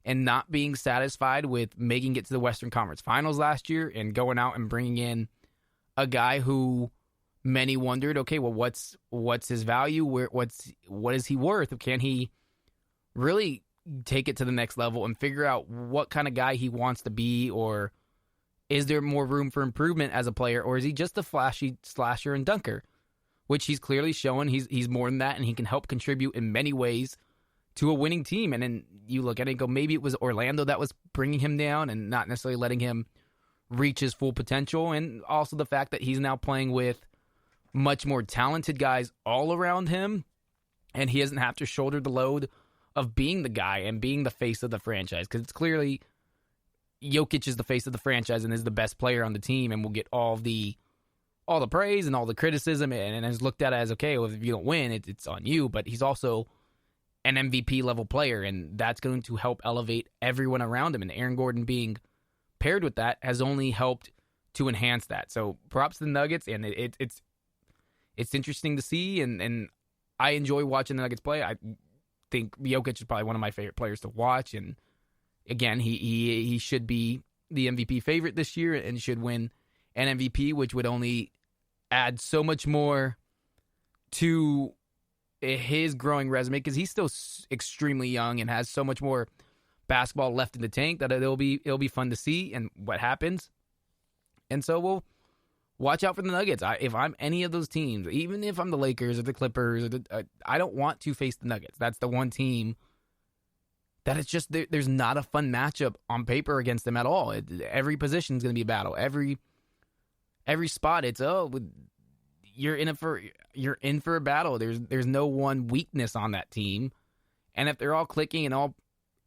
and not being satisfied with making it to the Western Conference Finals last year and going out and bringing in a guy who many wondered, okay, well, what's his value? What is he worth? Can he really take it to the next level and figure out what kind of guy he wants to be, or is there more room for improvement as a player, or is he just a flashy slasher and dunker? Which he's clearly showing he's more than that, and he can help contribute in many ways to a winning team. And then you look at it and go, maybe it was Orlando that was bringing him down and not necessarily letting him reach his full potential. And also the fact that he's now playing with much more talented guys all around him, and he doesn't have to shoulder the load of being the guy and being the face of the franchise. Because it's clearly Jokic is the face of the franchise and is the best player on the team and will get all the praise and all the criticism, and is looked at as, okay, well, if you don't win, it's on you. But he's also an MVP level player, and that's going to help elevate everyone around him. And Aaron Gordon being paired with that has only helped to enhance that. So props to the Nuggets, and it's interesting to see, and I enjoy watching the Nuggets play. I think Jokic is probably one of my favorite players to watch, and again, he should be the MVP favorite this year and should win an MVP, which would only add so much more to his growing resume, because he's still extremely young and has so much more basketball left in the tank that it'll be fun to see and what happens. And so we'll watch out for the Nuggets. If I'm any of those teams, even if I'm the Lakers or the Clippers, I don't want to face the Nuggets. That's the one team that it's just there's not a fun matchup on paper against them at all. Every position is going to be a battle. Every spot, it's you're in for a battle. There's no one weakness on that team, and if they're all clicking and all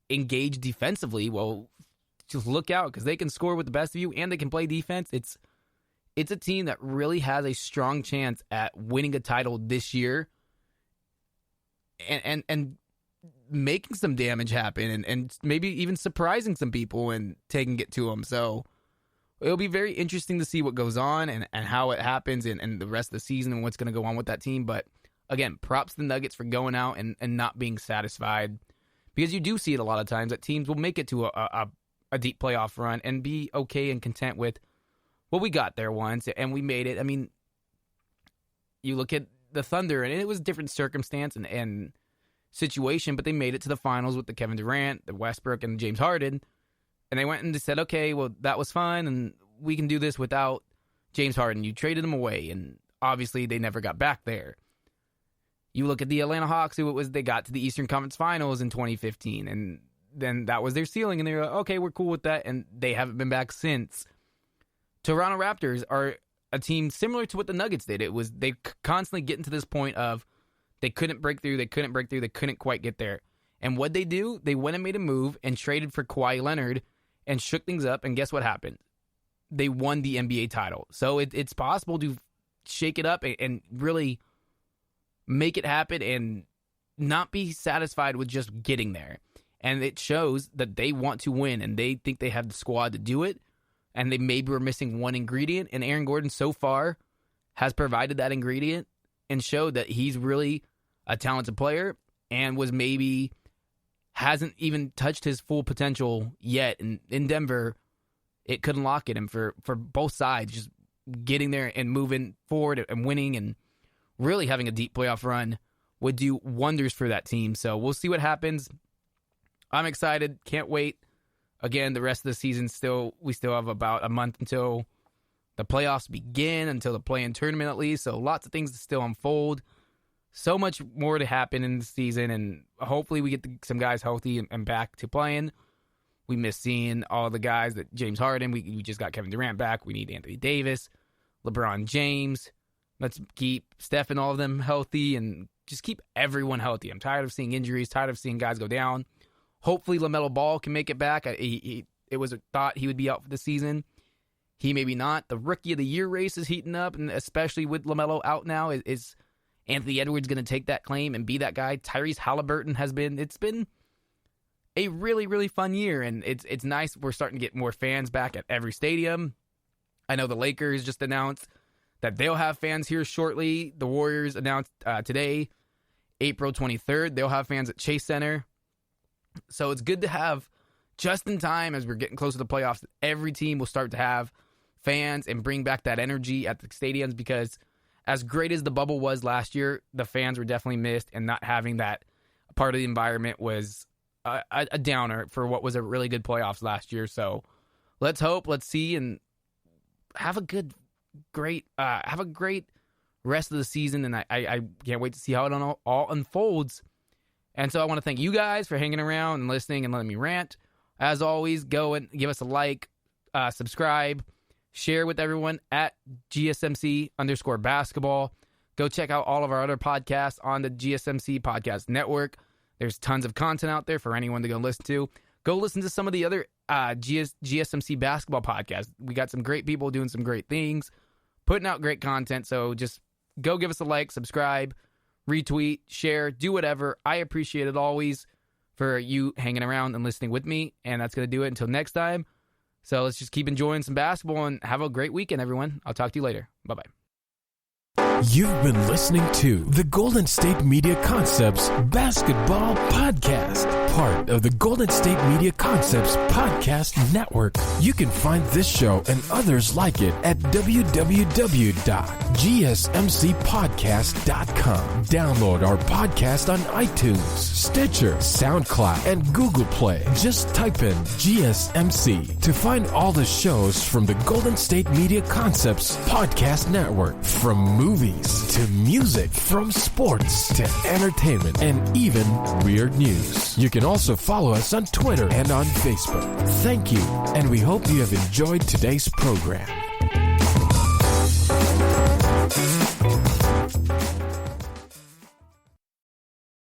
engaged defensively, well, just look out, because they can score with the best of you and they can play defense. It's a team that really has a strong chance at winning a title this year, and making some damage happen and maybe even surprising some people and taking it to them. So it'll be very interesting to see what goes on and how it happens and the rest of the season and what's going to go on with that team. But again, props to the Nuggets for going out and not being satisfied, because you do see it a lot of times that teams will make it to a deep playoff run and be okay and content with, well, we got there once and we made it. I mean, you look at the Thunder, and it was a different circumstance and situation, but they made it to the finals with the Kevin Durant, the Westbrook, and James Harden. And they went and said, okay, well, that was fine, and we can do this without James Harden. You traded him away, and obviously they never got back there. You look at the Atlanta Hawks, who it was, they got to the Eastern Conference Finals in 2015, and then that was their ceiling, and they were like, okay, we're cool with that, and they haven't been back since. Toronto Raptors are a team similar to what the Nuggets did. It was they constantly getting to this point of they couldn't break through, they couldn't quite get there. And what they do, they went and made a move and traded for Kawhi Leonard and shook things up, and guess what happened? They won the NBA title. So it's possible to shake it up and really make it happen and not be satisfied with just getting there. And it shows that they want to win, and they think they have the squad to do it, and they maybe were missing one ingredient, and Aaron Gordon so far has provided that ingredient and showed that he's really a talented player and hasn't even touched his full potential yet. And in Denver, it couldn't lock at him for both sides, just getting there and moving forward and winning and really having a deep playoff run would do wonders for that team. So we'll see what happens. I'm excited. Can't wait. Again, the rest of the season we still have about a month until the playoffs begin, until the play-in tournament at least. So lots of things to still unfold. So much more to happen in the season, and hopefully we get some guys healthy and back to playing. We miss seeing all the guys that James Harden. We just got Kevin Durant back. We need Anthony Davis, LeBron James. Let's keep Steph and all of them healthy and just keep everyone healthy. I'm tired of seeing injuries, tired of seeing guys go down. Hopefully LaMelo Ball can make it back. It was a thought he would be out for the season. He maybe not. The Rookie of the Year race is heating up, and especially with LaMelo out now, is Anthony Edwards going to take that claim and be that guy? Tyrese Halliburton it's been a really, really fun year, and it's nice. We're starting to get more fans back at every stadium. I know the Lakers just announced that they'll have fans here shortly. The Warriors announced today, April 23rd, they'll have fans at Chase Center. So it's good to have, just in time as we're getting closer to the playoffs, every team will start to have fans and bring back that energy at the stadiums, because as great as the bubble was last year, the fans were definitely missed, and not having that part of the environment was a downer for what was a really good playoffs last year. So let's hope, let's see, and have a great rest of the season, and I can't wait to see how it all unfolds. And so I want to thank you guys for hanging around and listening and letting me rant. As always, go and give us a like, subscribe, share with everyone at GSMC_basketball. Go check out all of our other podcasts on the GSMC Podcast Network. There's tons of content out there for anyone to go listen to. Go listen to some of the other GSMC basketball podcasts. We got some great people doing some great things, putting out great content. So just go give us a like, subscribe, retweet, share, do whatever. I appreciate it always for you hanging around and listening with me. And that's going to do it until next time. So let's just keep enjoying some basketball and have a great weekend, everyone. I'll talk to you later. Bye-bye. You've been listening to the Golden State Media Concepts Basketball Podcast, part of the Golden State Media Concepts Podcast Network. You can find this show and others like it at www.gsmcpodcast.com. Download our podcast on iTunes, Stitcher, SoundCloud, and Google Play. Just type in GSMC to find all the shows from the Golden State Media Concepts Podcast Network, from movies to music, from sports to entertainment, and even weird news. You can also follow us on Twitter and on Facebook. Thank you, and we hope you have enjoyed today's program.